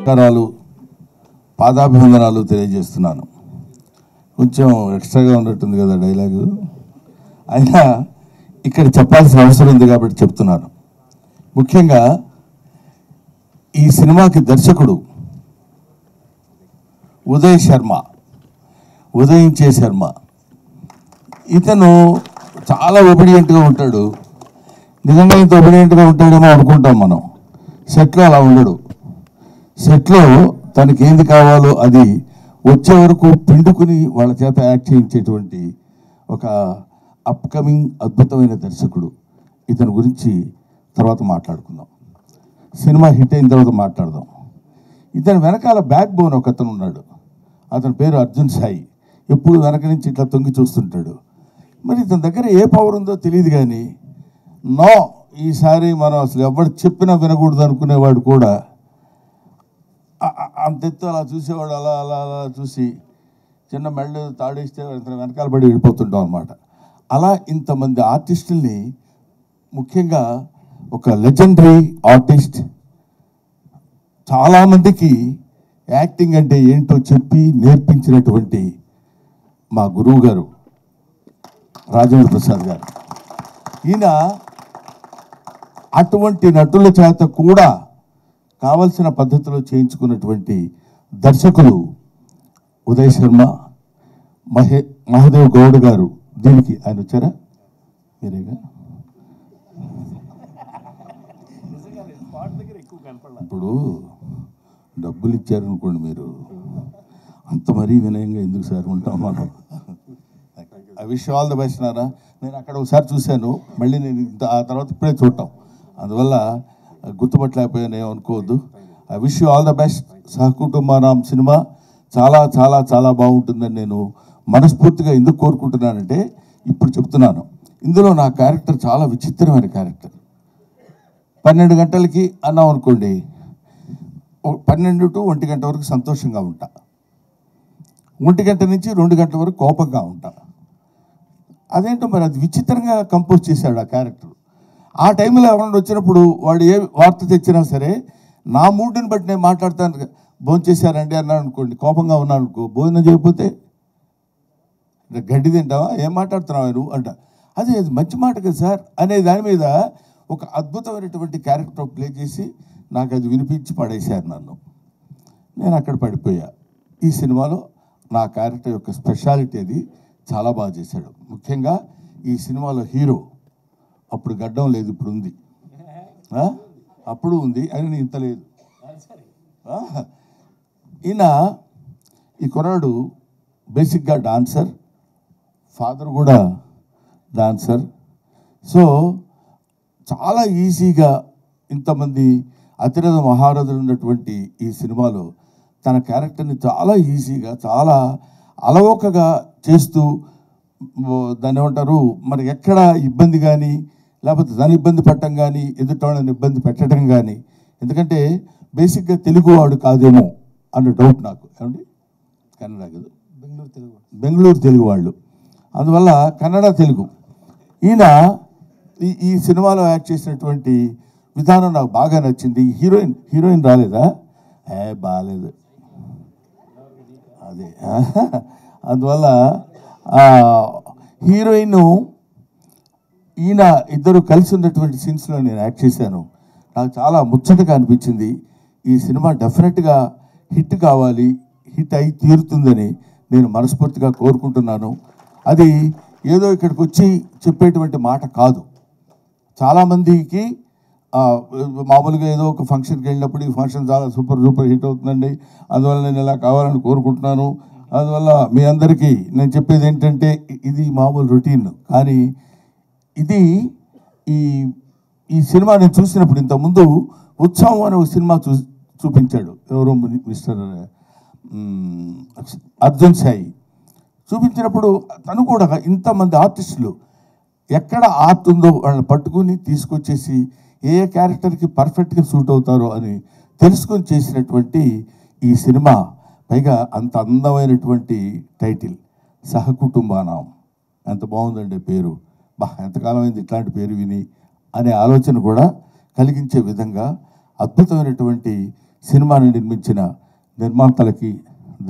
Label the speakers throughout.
Speaker 1: నమస్కారాలు, పాదాభివందనాలు తెలియజేస్తున్నాను. కొంచెం ఎక్స్ట్రాగా ఉన్నట్టుంది కదా డైలాగు, అయినా ఇక్కడ చెప్పాల్సిన అవసరం ఉంది కాబట్టి చెప్తున్నాను. ముఖ్యంగా ఈ సినిమాకి దర్శకుడు ఉదయించే శర్మ. ఇతను చాలా ఒబిడియంట్గా ఉంటాడు. నిజంగా ఇంత ఒబిడియంట్గా ఉంటాడేమో అనుకుంటాం మనం. సెట్లో అలా ఉండడు. సెట్లో తనకి ఏంది కావాలో అది వచ్చే వరకు పిండుకుని వాళ్ళ చేత యాక్ట్ చేయించేటువంటి ఒక అప్కమింగ్ అద్భుతమైన దర్శకుడు. ఇతని గురించి తర్వాత మాట్లాడుకుందాం. సినిమా హిట్ అయిన తర్వాత మాట్లాడదాం. ఇతని వెనకాల బ్యాక్ బోన్ ఒక అతను ఉన్నాడు. అతని పేరు అర్జున్ సాయి. ఎప్పుడు వెనక నుంచి ఇట్లా తొంగి చూస్తుంటాడు. మరి ఇతని దగ్గర ఏ పవర్ ఉందో తెలియదు, కానీ ఈసారి మనం అసలు ఎవరు చెప్పినా వినకూడదు అనుకునేవాడు కూడా అంతెత్తు అలా చూసేవాడు. అలా అలా అలా చూసి చిన్న మెళ్ళు తాడేస్తే వెనకాల పడి వెళ్ళిపోతుంటాం అనమాట. అలా ఇంతమంది ఆర్టిస్టుల్ని, ముఖ్యంగా ఒక లెజెండరీ ఆర్టిస్ట్, చాలామందికి యాక్టింగ్ అంటే ఏంటో చెప్పి నేర్పించినటువంటి మా గురువు గారు రాజేంద్ర ప్రసాద్ గారు. ఈయన అటువంటి నటుల చేత కూడా కావలసిన పద్ధతిలో చేయించుకున్నటువంటి దర్శకులు ఉదయ్ శర్మ, మహదేవ్ గౌడ్ గారు. దీనికి ఆయన వచ్చారా? మీరేగా. ఇప్పుడు డబ్బులు ఇచ్చారనుకోండి, మీరు అంత మరీ వినయంగా ఎందుకు సార్ ఉంటాం మనం. I wish all the best Nara. నేను అక్కడ ఒకసారి చూశాను, మళ్ళీ నేను ఆ తర్వాత ఇప్పుడే చూడటం, అందువల్ల గుర్తుపట్టలేకపోయాను, ఏమనుకోవద్దు. I wish you all the best. Sahakutumbaanaam cinema చాలా చాలా చాలా బాగుంటుందని నేను మనస్ఫూర్తిగా ఎందుకు కోరుకుంటున్నానంటే, ఇప్పుడు చెప్తున్నాను, ఇందులో నా క్యారెక్టర్ చాలా విచిత్రమైన క్యారెక్టర్. 12 గంటలకి అన్నాం అనుకోండి, 12 to 1 గంట వరకు సంతోషంగా ఉంటా, 1 గంట నుంచి 2 గంటల వరకు కోపంగా ఉంటా. అదేంటో మరి అది విచిత్రంగా కంపోజ్ చేశాడు ఆ క్యారెక్టర్. ఆ టైంలో ఎవరైనా వచ్చినప్పుడు వాడు ఏ వార్త తెచ్చినా సరే నా మూడ్ని బట్టి నేను మాట్లాడతాను. భోజనం చేశారండి అన్నాడు అనుకోండి, కోపంగా ఉన్నాను అనుకో, భోజనం చేయకపోతే గడ్డి తింటావా, ఏం మాట్లాడుతున్నావు నువ్వు అంట. అది మంచి మాట కదా సార్ అనే దాని మీద ఒక అద్భుతమైనటువంటి క్యారెక్టర్ ప్లే చేసి నాకు అది వినిపించి పడేశారు నన్ను. నేను అక్కడ పడిపోయా. ఈ సినిమాలో నా క్యారెక్టర్ యొక్క స్పెషాలిటీ అది చాలా బాగా చేశాడు. ముఖ్యంగా ఈ సినిమాలో హీరో అప్పుడు గడ్డం లేదు, ఇప్పుడు ఉంది, అప్పుడు ఉంది, అయినా ఇంత లేదు. ఈయన ఈ కుర్రాడు బేసిక్గా డాన్సర్, ఫాదర్ కూడా డాన్సర్. సో చాలా ఈజీగా ఇంతమంది అతిరథ మహారథులు ఉన్నటువంటి ఈ సినిమాలో తన క్యారెక్టర్ని చాలా ఈజీగా, చాలా అలవోకగా చేస్తూ, దాన్ని ఏమంటారు, మరి ఎక్కడ ఇబ్బంది కానీ, లేకపోతే దాని ఇబ్బంది పట్టడం కానీ, ఎదుటోళ్ళని ఇబ్బంది పెట్టడం కానీ. ఎందుకంటే బేసిక్గా తెలుగువాడు కాదేమో అన్న డౌట్ నాకు. ఏమండి, కన్నడ కదా, బెంగళూరు తెలుగు వాళ్ళు, అందువల్ల కన్నడ తెలుగు. ఈయన ఈ సినిమాలో యాక్ట్ చేసినటువంటి విధానం నాకు బాగా నచ్చింది. హీరోయిన్ రాలేదా? బాగాలేదు అదే. అందువల్ల హీరోయిన్ ఈయన ఇద్దరు కలిసి ఉన్నటువంటి సీన్స్లో నేను యాక్ట్ చేశాను. నాకు చాలా ముచ్చటగా అనిపించింది. ఈ సినిమా డెఫినెట్గా హిట్ కావాలి, హిట్ అయి తీరుతుందని నేను మనస్ఫూర్తిగా కోరుకుంటున్నాను. అది ఏదో ఇక్కడికి వచ్చి చెప్పేటువంటి మాట కాదు. చాలామందికి మామూలుగా ఏదో ఒక ఫంక్షన్కి వెళ్ళినప్పుడు ఈ ఫంక్షన్ చాలా సూపర్ హిట్ అవుతుందండి, అందువల్ల నేను ఇలా కావాలని కోరుకుంటున్నాను. అందువల్ల మీ అందరికీ నేను చెప్పేది ఏంటంటే, ఇది మామూలు రొటీన్. కానీ ఇది ఈ సినిమా నేను చూసినప్పుడు, ఇంతకుముందు ఉత్సవం అనే ఒక సినిమా చూపించాడు ఎవరో మిస్టర్ అర్జున్ సాయి. చూపించినప్పుడు తను కూడా ఇంతమంది ఆర్టిస్టులు ఎక్కడ ఆర్ట్ ఉందో వాళ్ళని పట్టుకుని తీసుకొచ్చేసి ఏ క్యారెక్టర్కి పర్ఫెక్ట్గా సూట్ అవుతారో అని తెలుసుకొని చేసినటువంటి ఈ సినిమా, పైగా అంత అందమైనటువంటి టైటిల్ సహకుటుంబానాం. ఎంత బాగుందండి పేరు. ఎంతకాలం అయింది ఇట్లాంటి పేరు విని అనే ఆలోచన కూడా కలిగించే విధంగా అద్భుతమైనటువంటి సినిమాని నిర్మించిన నిర్మాతలకి,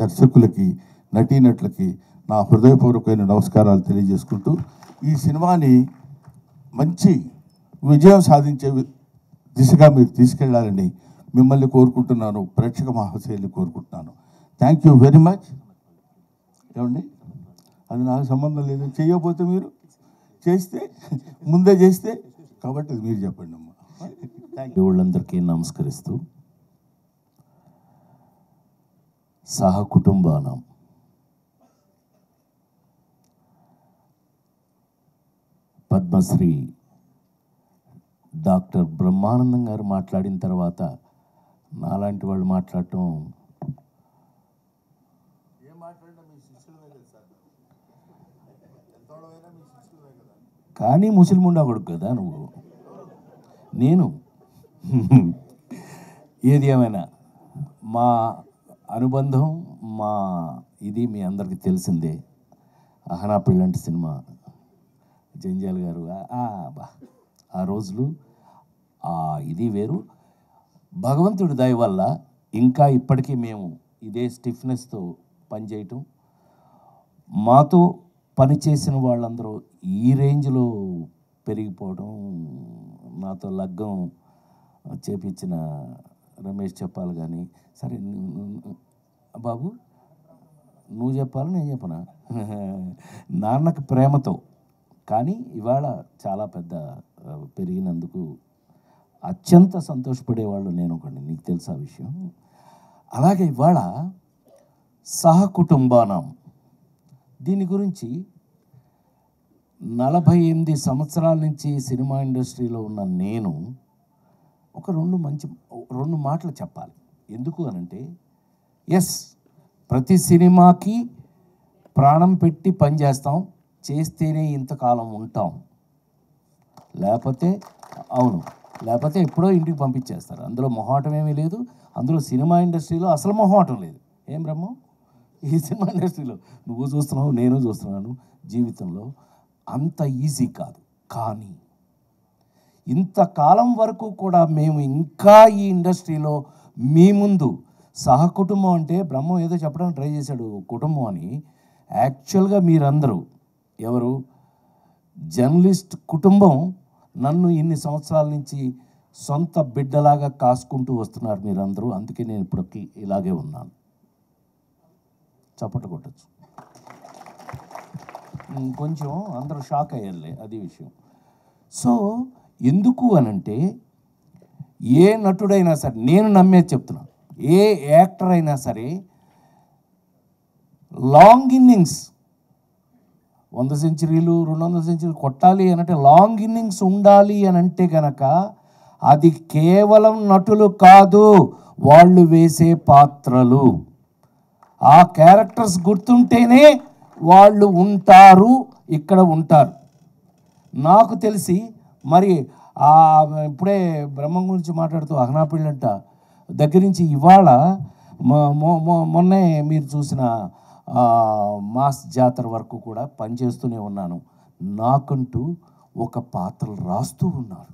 Speaker 1: దర్శకులకి, నటీనటులకి నా హృదయపూర్వకమైన నమస్కారాలు తెలియజేసుకుంటూ ఈ సినిమాని మంచి విజయం సాధించే దిశగా మీరు తీసుకెళ్లాలని మిమ్మల్ని కోరుకుంటున్నాను, ప్రేక్షక మహాశైలిని కోరుకుంటున్నాను. Thank you very much. ఏమండి, అది నాకు సంబంధం లేదు. చేయకపోతే మీరు చేస్తే ముందే చేస్తే, కాబట్టి అది మీరు చెప్పండి అమ్మా.
Speaker 2: దేవుళ్ళందరికీ నమస్కరిస్తూ సహకుటుంబానం పద్మశ్రీ డాక్టర్ బ్రహ్మానందం గారు మాట్లాడిన తర్వాత నాలాంటి వాళ్ళు మాట్లాడటం కానీ ముసలిముండా కొడుకు కదా నువ్వు. నేను ఏది ఏమైనా మా అనుబంధం, మా ఇది మీ అందరికీ తెలిసిందే. అహనా పెళ్ళంటి సినిమా జంజాల్ గారు ఆ రోజులు ఇది వేరు. భగవంతుడి దయ వల్ల ఇంకా ఇప్పటికీ మేము ఇదే స్టిఫ్నెస్తో పనిచేయటం, మాతో పనిచేసిన వాళ్ళందరూ ఈ రేంజ్లో పెరిగిపోవడం, నాతో లగ్గం చేపించిన రమేష్ చెప్పాలి కానీ, సరే బాబు నువ్వు చెప్పాలి నేను చెప్పనా, నాన్నకి ప్రేమతో. కానీ ఇవాళ చాలా పెద్ద పెరిగినందుకు అత్యంత సంతోషపడేవాళ్ళు నేను ఒకటి, నీకు తెలుసా విషయం. అలాగే ఇవాళ సహకుటుంబానం దీని గురించి 48 సంవత్సరాల నుంచి సినిమా ఇండస్ట్రీలో ఉన్న నేను ఒక రెండు మాటలు చెప్పాలి. ఎందుకు అనంటే, ఎస్, ప్రతి సినిమాకి ప్రాణం పెట్టి పనిచేస్తాం, చేస్తేనే ఇంతకాలం ఉంటాం, లేకపోతే ఎప్పుడో ఇంటికి పంపించేస్తారు. అందులో మొహాటం ఏమీ లేదు. అందులో సినిమా ఇండస్ట్రీలో అసలు మొహాటం లేదు. ఏం బ్రహ్మం, ఈ సినిమా ఇండస్ట్రీలో నువ్వు చూస్తున్నావు, నేను చూస్తున్నాను, జీవితంలో అంత ఈజీ కాదు. కానీ ఇంతకాలం వరకు కూడా మేము ఇంకా ఈ ఇండస్ట్రీలో మీ ముందు సహకుటుంబం అంటే బ్రహ్మం ఏదో చెప్పడానికి ట్రై చేశాడు కుటుంబం అని. యాక్చువల్గా మీరందరూ ఎవరు జర్నలిస్ట్ కుటుంబం నన్ను ఇన్ని సంవత్సరాల నుంచి సొంత బిడ్డలాగా కాసుకుంటూ వస్తున్నారు మీరందరూ. అందుకే నేను ఇప్పటికి ఇలాగే ఉన్నాను. చప్పట కొట్టచ్చు. కొంచెం అందరూ షాక్ అయ్యారులే, అది విషయం. సో ఎందుకు అనంటే, ఏ నటుడైనా సరే, నేను నమ్మేది చెప్తున్నా, ఏ యాక్టర్ అయినా సరే లాంగ్ ఇన్నింగ్స్ 100 సెంచరీలు 200 సెంచరీలు కొట్టాలి అనంటే లాంగ్ ఇన్నింగ్స్ ఉండాలి అనంటే కనుక అది కేవలం నటులు కాదు, వాళ్ళు వేసే పాత్రలు, ఆ క్యారెక్టర్స్ గుర్తుంటేనే వాళ్ళు ఉంటారు, ఇక్కడ ఉంటారు. నాకు తెలిసి మరి ఇప్పుడే బ్రహ్మం గురించి మాట్లాడుతూ అహనా పెళ్ళంట దగ్గర నుంచి ఇవాళ మొన్నే మీరు చూసిన మాస్ జాతర వరకు కూడా పనిచేస్తూనే ఉన్నాను. నాకంటూ ఒక పాత్రలు రాస్తూ ఉన్నారు.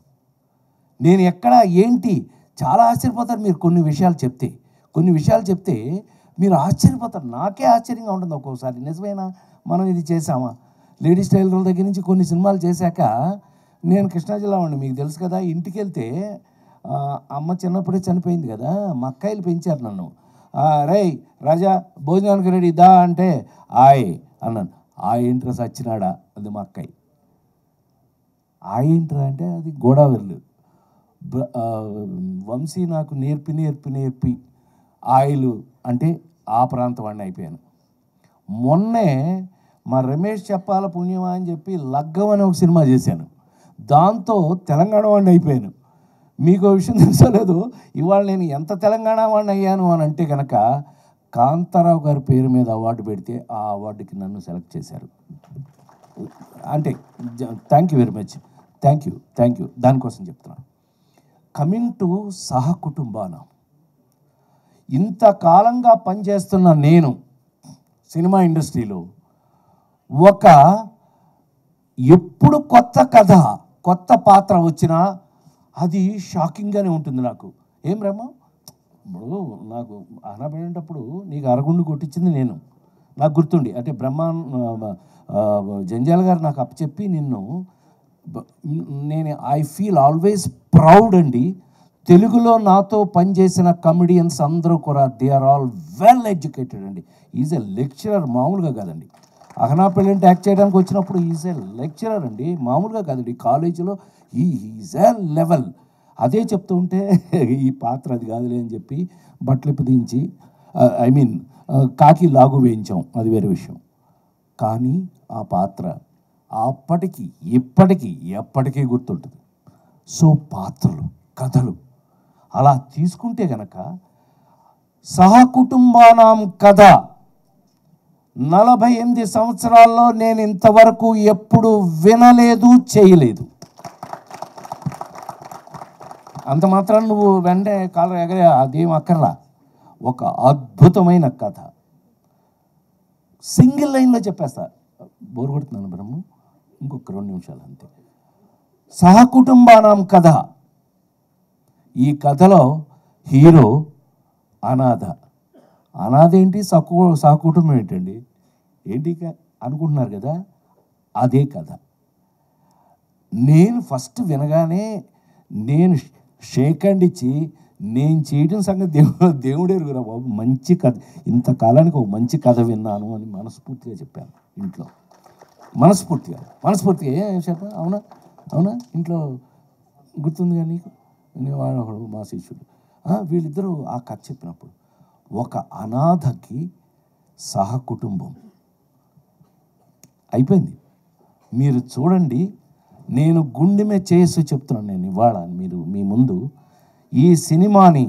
Speaker 2: నేను ఎక్కడ ఏంటి చాలా ఆశ్చర్యపోతారు మీరు కొన్ని విషయాలు చెప్తే మీరు ఆశ్చర్యపోతారు. నాకే ఆశ్చర్యంగా ఉంటుంది ఒక్కోసారి. నిజమేనా, మనం ఇది చేసామా? లేడీస్ టైలర్ల దగ్గర నుంచి కొన్ని సినిమాలు చేశాక, నేను కృష్ణా జిల్లా వాడిని, మీకు తెలుసు కదా. ఇంటికి వెళ్తే అమ్మ చిన్నప్పుడే చనిపోయింది కదా, మా అక్కాయిలు పెంచారు నన్ను. రేయ్ రాజా భోజనానికి రెడీ దా అంటే అన్నాను. ఏంట్రా సచ్చినాడా అది మా అక్కాయి. ఏంట్రా అంటే అది గోదావరిలు. వంశీ నాకు నేర్పి ఆయిలు అంటే ఆ ప్రాంతం వాడిని అయిపోయాను. మొన్నే మా రమేష్ చెప్పాల పుణ్యమా అని చెప్పి లగ్గం అనే ఒక సినిమా చేశాను, దాంతో తెలంగాణ వాడిని అయిపోయాను. మీకు విషయం తెలుసలేదు, ఇవాళ నేను ఎంత తెలంగాణ వాడిని అయ్యాను అని అంటే కనుక, కాంతారావు గారి పేరు మీద అవార్డు పెడితే ఆ అవార్డుకి నన్ను సెలెక్ట్ చేశారు. అంటే thank you very much, thank you. దానికోసం చెప్తున్నాను. కమింగ్ టు సహకుటుంబానం, ఇంతకాలంగా పనిచేస్తున్న నేను సినిమా ఇండస్ట్రీలో ఎప్పుడు కొత్త కథ కొత్త పాత్ర వచ్చినా అది షాకింగ్గానే ఉంటుంది నాకు. ఏం బ్రహ్మ, ఇప్పుడు నాకు అహనాపడేటప్పుడు నీకు అరగుండు కొట్టించింది నేను, నాకు గుర్తుండి. అంటే జంజాల గారు నాకు అప్పచెప్పి నిన్ను నేను ఐ ఫీల్ ఆల్వేస్ ప్రౌడ్ అండి. తెలుగులో నాతో పనిచేసిన కమెడియన్స్ అందరూ కూడా they are all well educated అండి. ఈజ్ ఎ లెక్చరర్, మామూలుగా కాదండి. అహనా పెళ్ళంటే యాక్ట్ చేయడానికి వచ్చినప్పుడు ఈజ్ ఎ లెక్చరర్ అండి, మామూలుగా కాదండి. కాలేజీలో ఈజ్ ఎ లెవెల్. అదే చెప్తూ ఉంటే ఈ పాత్ర అది కాదులే అని చెప్పి బట్టలిప్పి దించి ఐ మీన్ కాకి లాగు వేయించాం, అది వేరే విషయం. కానీ ఆ పాత్ర అప్పటికి ఇప్పటికీ ఎప్పటికీ గుర్తుంటుంది. సో పాత్రలు, కథలు అలా తీసుకుంటే గనక సహకుటుంబానాం కథ 48 సంవత్సరాల్లో నేను ఇంతవరకు ఎప్పుడు వినలేదు, చేయలేదు. అంత మాత్రం నువ్వు వెంటనే కాలర్ ఎగరే అదేం అక్కర్లా. ఒక అద్భుతమైన కథ సింగిల్ లైన్లో చెప్పేస్తా. బోర్ కొడుతున్నాను బ్రహ్మ, ఇంకొక 2 నిమిషాలు అంతే. సహకుటుంబానాం కథ. ఈ కథలో హీరో అనాథ. అనాథ ఏంటి, సహకుటుంబం ఏంటండి, ఏంటి అనుకుంటున్నారు కదా, అదే కథ. నేను ఫస్ట్ వినగానే నేను షేక్ హ్యాండ్ ఇచ్చి నేను చేయడం సంగతి దేవుడే ఎరుగురా బాబు, మంచి కథ, ఇంతకాలానికి ఒక మంచి కథ విన్నాను అని మనస్ఫూర్తిగా చెప్పాను ఇంట్లో. మనస్ఫూర్తిగా ఏం చెప్పా, అవునా ఇంట్లో గుర్తుందిగా నీకు. వాడు మా శిష్యుడు, వీళ్ళిద్దరూ ఆ కథ చెప్పినప్పుడు ఒక అనాథకి సహకుటుంబం అయిపోయింది. మీరు చూడండి, నేను గుండెమే చేసి చెప్తున్నాను నేను ఇవాళ మీరు మీ ముందు. ఈ సినిమాని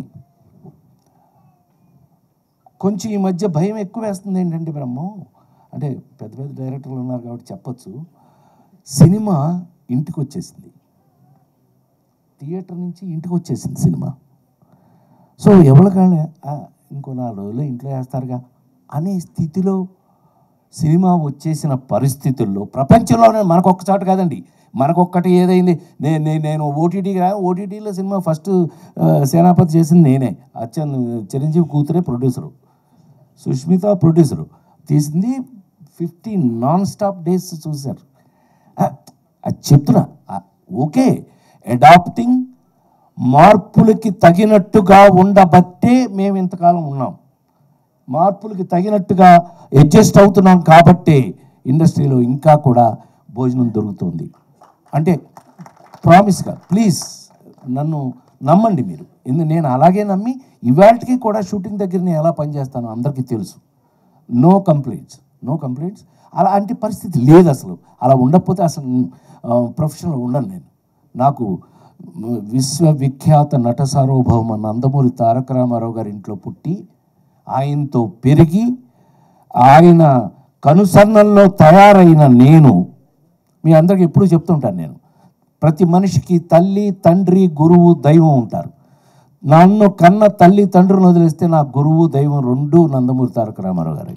Speaker 2: కొంచెం ఈ మధ్య భయం ఎక్కువ వేస్తుంది. ఏంటంటే బ్రహ్మం, అంటే పెద్ద డైరెక్టర్లు ఉన్నారు కాబట్టి చెప్పచ్చు, సినిమా ఇంటికి వచ్చేసింది, థియేటర్ నుంచి ఇంటికి వచ్చేసింది సినిమా. సో ఎవరికాళ్ళే ఇంకో 4 రోజులు ఇంట్లో వేస్తారుగా అనే స్థితిలో సినిమా వచ్చేసిన పరిస్థితుల్లో ప్రపంచంలోనే మనకొక్క చోట కాదండి, మనకొక్కటి ఏదైంది, నేను ఓటీటీలో సినిమా ఫస్ట్ సేనాపతి చేసింది నేనే. చిరంజీవి కూతురే ప్రొడ్యూసరు, సుష్మిత ప్రొడ్యూసరు, తీసింది 15 నాన్ స్టాప్ డేస్ చూశారు. అది చెప్తున్నా. ఓకే, అడాప్టింగ్, మార్పులకి తగినట్టుగా ఉండబట్టే మేము ఇంతకాలం ఉన్నాం. మార్పులకి తగినట్టుగా అడ్జస్ట్ అవుతున్నాం కాబట్టే ఇండస్ట్రీలో ఇంకా కూడా భోజనం దొరుకుతుంది. అంటే ప్రామిస్గా ప్లీజ్ నన్ను నమ్మండి మీరు. నేను అలాగే నమ్మి ఇవాళకి కూడా షూటింగ్ దగ్గర నేను ఎలా పనిచేస్తానో అందరికీ తెలుసు. నో కంప్లైంట్స్ అలాంటి పరిస్థితి లేదు అసలు. అలా ఉండకపోతే అసలు ప్రొఫెషన్లో ఉండను నేను. నాకు విశ్వవిఖ్యాత నట సార్వభౌమ నందమూరి తారక రామారావు గారి ఇంట్లో పుట్టి ఆయనతో పెరిగి ఆయన కనుసన్నల్లో తయారైన నేను మీ అందరికీ ఎప్పుడూ చెప్తుంటాను, నేను ప్రతి మనిషికి తల్లి, తండ్రి, గురువు, దైవం ఉంటారు. నన్ను కన్న తల్లి తండ్రిని వదిలేస్తే నా గురువు, దైవం 2 నందమూరి తారక రామారావు గారు.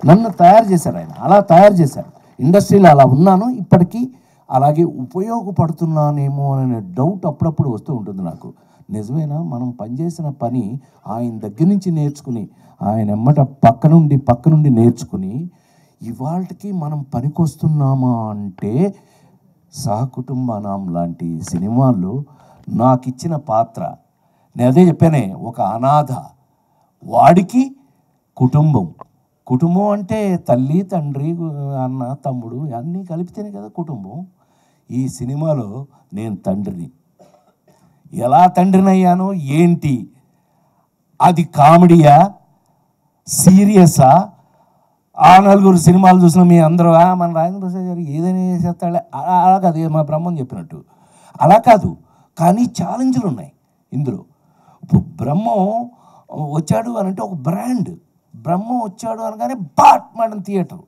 Speaker 2: నన్ను తయారు చేశారు ఆయన, అలా తయారు చేశారు. ఇండస్ట్రీలో అలా ఉన్నాను, ఇప్పటికీ అలాగే ఉపయోగపడుతున్నానేమో అనే డౌట్ అప్పుడప్పుడు వస్తూ ఉంటుంది నాకు. నిజమేనా, మనం పనిచేసిన పని ఆయన దగ్గర నుంచి నేర్చుకుని, ఆయన ఎమ్మట పక్క నుండి నేర్చుకుని ఇవాళకి మనం పనికొస్తున్నామా అంటే సహకుటుంబానాం లాంటి సినిమాల్లో నాకు ఇచ్చిన పాత్ర, నేను అదే చెప్పానే, ఒక అనాథ, వాడికి కుటుంబం అంటే తల్లి, తండ్రి, అన్న, తమ్ముడు అన్నీ కలిపితేనే కదా కుటుంబం. ఈ సినిమాలో నేను తండ్రిని. ఎలా తండ్రిని అయ్యానో ఏంటి, అది కామెడీయా, సీరియసా? 4 సినిమాలు చూసిన మీ అందరూ మన రాజేంద్ర ప్రసాద్ గారు ఏదైనా చేస్తాడే, అలా కాదు, మా బ్రహ్మం చెప్పినట్టు అలా కాదు. కానీ ఛాలెంజ్లు ఉన్నాయి ఇందులో. ఇప్పుడు బ్రహ్మం వచ్చాడు అని అంటే ఒక బ్రాండ్. బ్రహ్మం వచ్చాడు అనగానే బాట్ మేడం థియేటర్,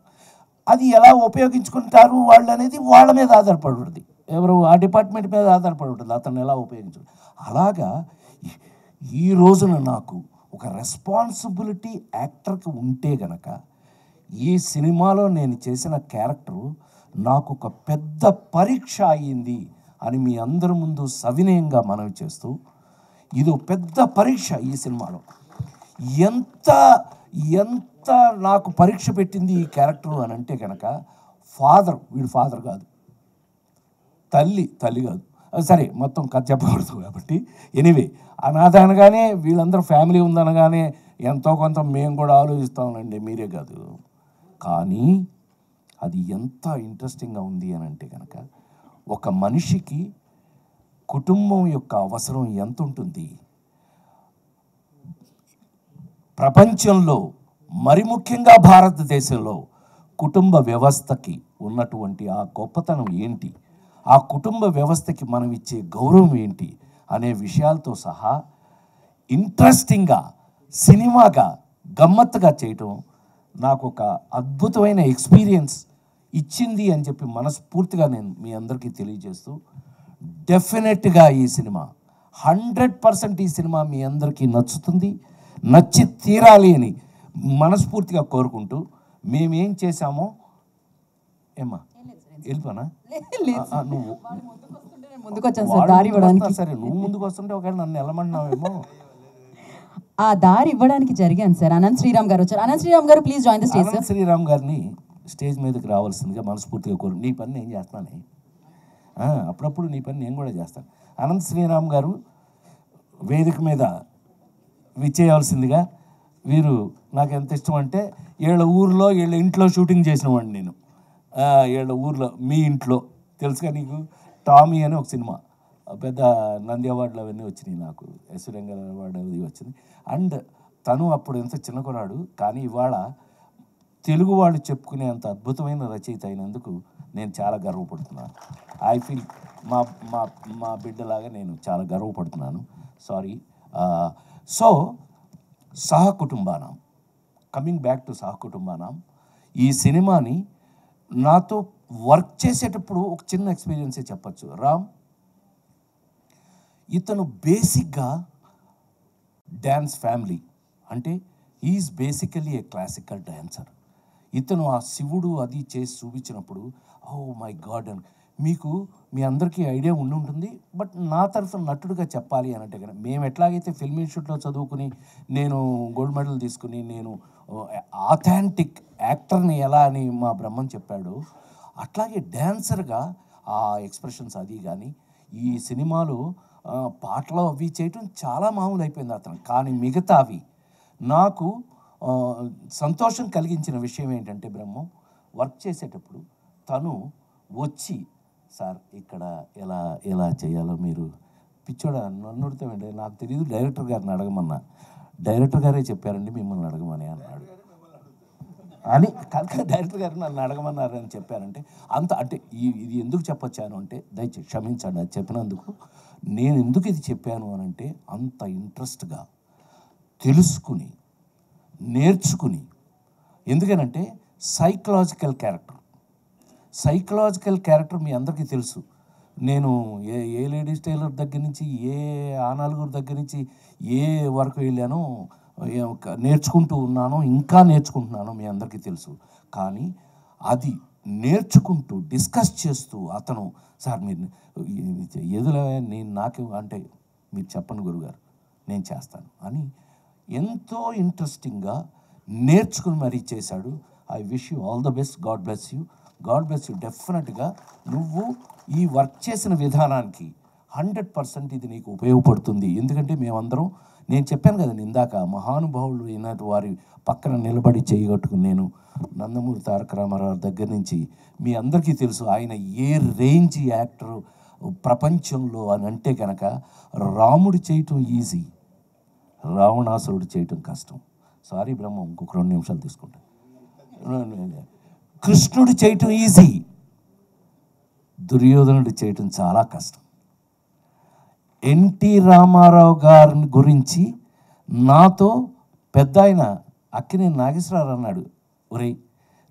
Speaker 2: అది ఎలా ఉపయోగించుకుంటారు వాళ్ళు అనేది వాళ్ళ మీద ఆధారపడి ఉంటుంది, ఎవరు ఆ డిపార్ట్మెంట్ మీద ఆధారపడి ఉంటుంది అతను ఎలా ఉపయోగించు. అలాగా ఈ రోజున నాకు ఒక రెస్పాన్సిబిలిటీ యాక్టర్కి ఉంటే గనక ఈ సినిమాలో నేను చేసిన క్యారెక్టరు నాకు ఒక పెద్ద పరీక్ష అయ్యింది అని మీ అందరి ముందు సవినయంగా మనవి చేస్తూ, ఇది ఒక పెద్ద పరీక్ష ఈ సినిమాలో. ఎంత ఎంత నాకు పరీక్ష పెట్టింది ఈ క్యారెక్టర్ అని అంటే కనుక, వీడు ఫాదర్ కాదు, తల్లి కాదు, సరే మొత్తం కథ చెప్పకూడదు కాబట్టి ఎనీవే, అనాథ అనగానే వీళ్ళందరూ ఫ్యామిలీ ఉందనగానే ఎంతో కొంత మేము కూడా ఆలోచిస్తామండి, మీరే కాదు. కానీ అది ఎంత ఇంట్రెస్టింగ్గా ఉంది అని అంటే కనుక, ఒక మనిషికి కుటుంబం యొక్క అవసరం ఎంత ఉంటుంది, ప్రపంచంలో మరి ముఖ్యంగా భారతదేశంలో కుటుంబ వ్యవస్థకి ఉన్నటువంటి ఆ గొప్పతనం ఏంటి, ఆ కుటుంబ వ్యవస్థకి మనం ఇచ్చే గౌరవం ఏంటి అనే విషయాలతో సహా ఇంట్రెస్టింగ్గా సినిమాగా గమ్మత్తుగా చేయటం నాకు ఒక అద్భుతమైన ఎక్స్పీరియన్స్ ఇచ్చింది అని చెప్పి మనస్ఫూర్తిగా నేను మీ అందరికీ తెలియజేస్తూ, డెఫినెట్గా ఈ సినిమా 100% ఈ సినిమా మీ అందరికీ నచ్చుతుంది, నచ్చి తీరాలి అని మనస్ఫూర్తిగా కోరుకుంటూ, మేమేం చేశామో ఏమ్మా వెళ్ళిపోనా నువ్వు సరే, నువ్వు ముందుకు వస్తుంటే ఒకవేళ నన్ను వెళ్ళమంటున్నావేమో.
Speaker 3: ఆ దారి ఇవ్వడానికి జరిగాను సార్. అనంత్ శ్రీరామ్ గారు వచ్చారు. Anant Sriram garu please join the stage.
Speaker 2: Anant Sriram గారిని స్టేజ్ మీదకి రావాల్సిందిగా మనస్ఫూర్తిగా కోరు. నీ పని నేను చేస్తాను, అప్పుడప్పుడు నీ పని నేను కూడా చేస్తాను. అనంత్ శ్రీరామ్ గారు వేదిక మీద విచ్చేయవలసిందిగా. వీరు నాకు ఎంత ఇష్టం అంటే, వీళ్ళ ఊర్లో వీళ్ళ ఇంట్లో షూటింగ్ చేసిన వాడిని నేను. వీళ్ళ ఊర్లో మీ ఇంట్లో తెలుసుగా నీకు, టామీ అని ఒక సినిమా, పెద్ద నంది అవార్డులు అవన్నీ వచ్చినాయి నాకు, ఎస్విరంగల్ అవార్డు అది వచ్చింది. అండ్ తను అప్పుడు ఎంత చిన్న కురాడు, కానీ ఇవాళ తెలుగు వాళ్ళు చెప్పుకునే అంత అద్భుతమైన రచయిత అయినందుకు నేను చాలా గర్వపడుతున్నాను. ఐ ఫీల్ మా బిడ్డలాగా నేను చాలా గర్వపడుతున్నాను. Sorry. So Sahakutumbaanaam, coming back to Sahakutumbaanaam, ఈ సినిమాని నాతో వర్క్ చేసేటప్పుడు ఒక చిన్న ఎక్స్పీరియన్సే చెప్పచ్చు. రామ్ ఇతను బేసిక్గా డ్యాన్స్ ఫ్యామిలీ, అంటే is basically a classical dancer. ఇతను ఆ శివుడు అది చేసి చూపించినప్పుడు ఓ మై గాడ్ అని మీకు మీ అందరికీ ఐడియా ఉండి ఉంటుంది. బట్ నా తరఫున నటుడుగా చెప్పాలి అని అంటే, మేము ఎట్లాగైతే ఫిల్మ్ ఇన్స్టిట్యూట్లో చదువుకుని నేను గోల్డ్ మెడల్ తీసుకుని నేను ఆథెంటిక్ యాక్టర్ని ఎలా అని మా బ్రహ్మన్ చెప్పాడు, అట్లాగే డ్యాన్సర్గా ఆ ఎక్స్ప్రెషన్స్ అది కానీ ఈ సినిమాలో పాటలు అవి చేయటం చాలా మామూలు అయిపోయింది అతను. కానీ మిగతావి నాకు సంతోషం కలిగించిన విషయం ఏంటంటే, బ్రహ్మం వర్క్ చేసేటప్పుడు తను వచ్చి, సార్ ఇక్కడ ఎలా ఎలా చేయాలో మీరు పిచ్చోడా నన్ను అడుగుతామండి, నాకు తెలియదు, డైరెక్టర్ గారిని అడగమన్నా, డైరెక్టర్ గారే చెప్పారండి మిమ్మల్ని అడగమని అన్నాడు అని. కనుక డైరెక్టర్ గారు నన్ను అడగమన్నారని చెప్పారంటే అంత అంటే ఇది ఎందుకు చెప్పొచ్చాను అంటే, దయచేసి క్షమించండి అది చెప్పినందుకు. నేను ఎందుకు ఇది చెప్పాను అని అంటే, అంత ఇంట్రెస్ట్గా తెలుసుకుని నేర్చుకుని, ఎందుకనంటే సైకలాజికల్ క్యారెక్టర్ మీ అందరికీ తెలుసు. నేను ఏ లేడీస్ టైలర్ దగ్గర నుంచి ఏ ఆనాలుగురు దగ్గర నుంచి ఏ వరకు వెళ్ళానో నేర్చుకుంటూ ఉన్నాను, ఇంకా నేర్చుకుంటున్నాను, మీ అందరికీ తెలుసు. కానీ అది నేర్చుకుంటూ డిస్కస్ చేస్తూ అతను, సార్ మీరు ఎదుల నేను నాకు అంటే మీరు చెప్పండి గురుగారు నేను చేస్తాను అని ఎంతో ఇంట్రెస్టింగ్గా నేర్చుకుని మరీ చేశాడు. I wish you all the best. God bless you. డెఫినెట్గా నువ్వు ఈ వర్క్ చేసిన విధానానికి 100% ఇది నీకు ఉపయోగపడుతుంది. ఎందుకంటే మేమందరం, నేను చెప్పాను కదా ఇందాక, మహానుభావులు అయినట్టు వారి పక్కన నిలబడి చేయగట్టుకుని నేను నందమూరి తారక రామారావు దగ్గర నుంచి మీ అందరికీ తెలుసు ఆయన ఏ రేంజ్ యాక్టర్ ప్రపంచంలో అని అంటే కనుక, రాముడు చేయటం ఈజీ, రావణాసురుడు చేయటం కష్టం. సారీ బ్రహ్మ, ఇంకొక 2 నిమిషాలు తీసుకుంటా. కృష్ణుడు చేయటం ఈజీ, దుర్యోధనుడు చేయటం చాలా కష్టం. ఎన్టీ రామారావు గారి గురించి నాతో పెద్ద ఆయన అక్కినేని నాగేశ్వరరావు అన్నాడు, ఒరేయ్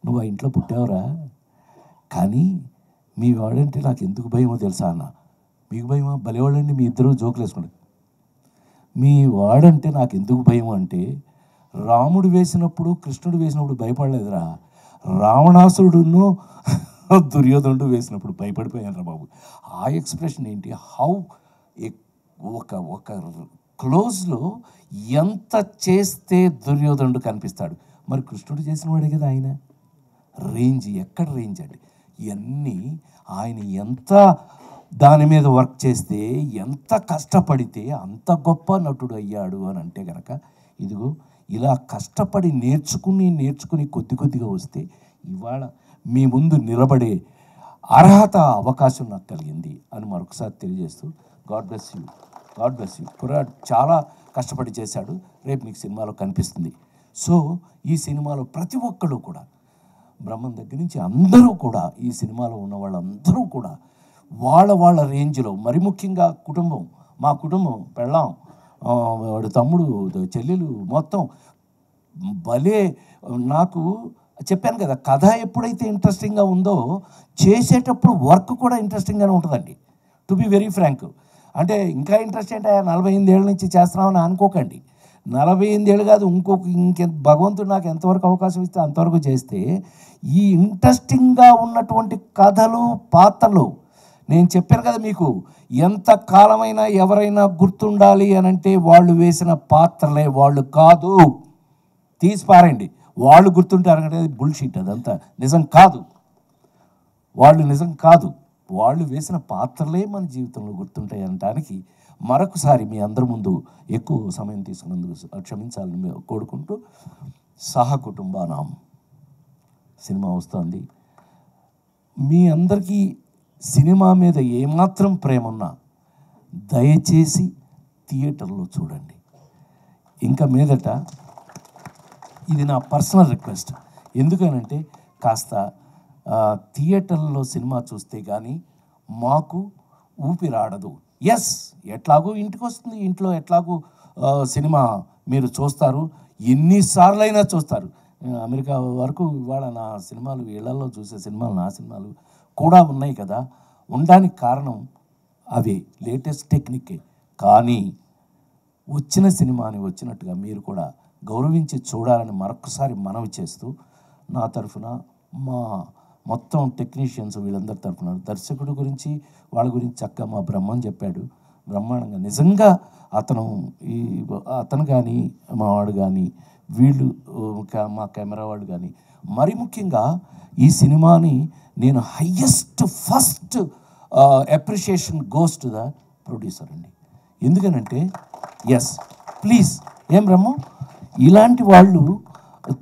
Speaker 2: నువ్వు ఆ ఇంట్లో పుట్టావురా, కానీ మీ వాడంటే నాకు ఎందుకు భయమో తెలుసా అన్న. మీకు భయమా? భలేవాళ్ళండి మీ ఇద్దరు జోకులు వేసుకుంటారు. మీ వాడంటే నాకు ఎందుకు భయం అంటే, రాముడు వేసినప్పుడు కృష్ణుడు వేసినప్పుడు భయపడలేదురా, రావణాసురుడును దుర్యోధనుడు వేసినప్పుడు భయపడిపోయాను రా బాబు. ఆ ఎక్స్ప్రెషన్ ఏంటి, హౌ ఒక క్లోజ్లో ఎంత చేస్తే దుర్యోధనుడు కనిపిస్తాడు. మరి కృష్ణుడు చేసిన వాడే కదా ఆయన. రేంజ్ ఎక్కడ రేంజ్ అండి. ఇవన్నీ ఆయన ఎంత దాని మీద వర్క్ చేస్తే, ఎంత కష్టపడితే అంత గొప్ప నటుడు అయ్యాడు అని అంటే కనుక, ఇదిగో ఇలా కష్టపడి నేర్చుకుని కొద్ది కొద్దిగా వస్తే ఇవాళ మీ ముందు నిలబడే అర్హత అవకాశం నాకు కలిగింది అని మరొకసారి తెలియజేస్తూ, God bless you, God bless you. కుర్రాడు చాలా కష్టపడి చేశాడు, రేపు మీకు సినిమాలో కనిపిస్తుంది. సో ఈ సినిమాలో ప్రతి ఒక్కళ్ళు కూడా, బ్రహ్మం దగ్గర నుంచి అందరూ కూడా, ఈ సినిమాలో ఉన్న వాళ్ళందరూ కూడా వాళ్ళ రేంజ్లో, మరి ముఖ్యంగా కుటుంబం, మా కుటుంబం, పెళ్ళాం, వాడు తమ్ముడు, చెల్లెలు, మొత్తం భలే. నాకు చెప్పాను కదా, కథ ఎప్పుడైతే ఇంట్రెస్టింగ్గా ఉందో చేసేటప్పుడు వర్క్ కూడా ఇంట్రెస్టింగ్గానే ఉంటుందండి. To be very frank. అంటే ఇంకా ఇంట్రెస్ట్ అంటే 48 ఏళ్ళ నుంచి చేస్తున్నామని అనుకోకండి. 48 ఏళ్ళు కాదు, భగవంతుడు నాకు ఎంతవరకు అవకాశం ఇస్తే అంతవరకు చేస్తే, ఈ ఇంట్రెస్టింగ్గా ఉన్నటువంటి కథలు, పాత్రలు, నేను చెప్పాను కదా మీకు, ఎంత కాలమైనా ఎవరైనా గుర్తుండాలి అని అంటే వాళ్ళు వేసిన పాత్రలే, వాళ్ళు కాదు. తీసిపారండి, వాళ్ళు గుర్తుంటారంటే అది బుల్షీట్, అదంతా నిజం కాదు. వాళ్ళు నిజం కాదు, వాళ్ళు వేసిన పాత్రలే మన జీవితంలో గుర్తుంటాయి అనడానికి మరొకసారి మీ అందరి ముందు ఎక్కువ సమయం తీసుకున్నందుకు క్షమించాలని కోరుకుంటూ, సహకుటుంబానాం సినిమా వస్తుంది. మీ అందరికీ సినిమా మీద ఏమాత్రం ప్రేమ ఉన్నా దయచేసి థియేటర్లో చూడండి. ఇంకా మీదట ఇది నా పర్సనల్ రిక్వెస్ట్. ఎందుకనంటే కాస్త థియేటర్లో సినిమా చూస్తే కానీ మాకు ఊపిరాడదు. ఎస్, ఎట్లాగో ఇంటికి వస్తుంది, ఇంట్లో ఎట్లాగో సినిమా మీరు చూస్తారు, ఎన్నిసార్లైనా చూస్తారు. అమెరికా వరకు ఇవాళ నా సినిమాలు, ఇళ్లలో చూసే సినిమాలు, నా సినిమాలు కూడా ఉన్నాయి కదా. ఉండడానికి కారణం అవే, లేటెస్ట్ టెక్నికే. కానీ వచ్చిన సినిమాని వచ్చినట్టుగా మీరు కూడా గౌరవించి చూడాలని మరొకసారి మనవి చేస్తూ, నా తరఫున, మా మొత్తం టెక్నీషియన్స్ వీళ్ళందరి తరఫున, దర్శకుడు గురించి వాళ్ళ గురించి చక్కగా మా బ్రహ్మం చెప్పాడు బ్రహ్మాండంగా. నిజంగా అతను కానీ, మా వాడు కానీ, వీళ్ళు, మా కెమెరా వాళ్ళు కానీ, మరి ముఖ్యంగా ఈ సినిమాని నేను first appreciation goes to the producer అండి. ఎందుకనంటే ఎస్, ప్లీజ్, ఏం బ్రహ్మం, ఇలాంటి వాళ్ళు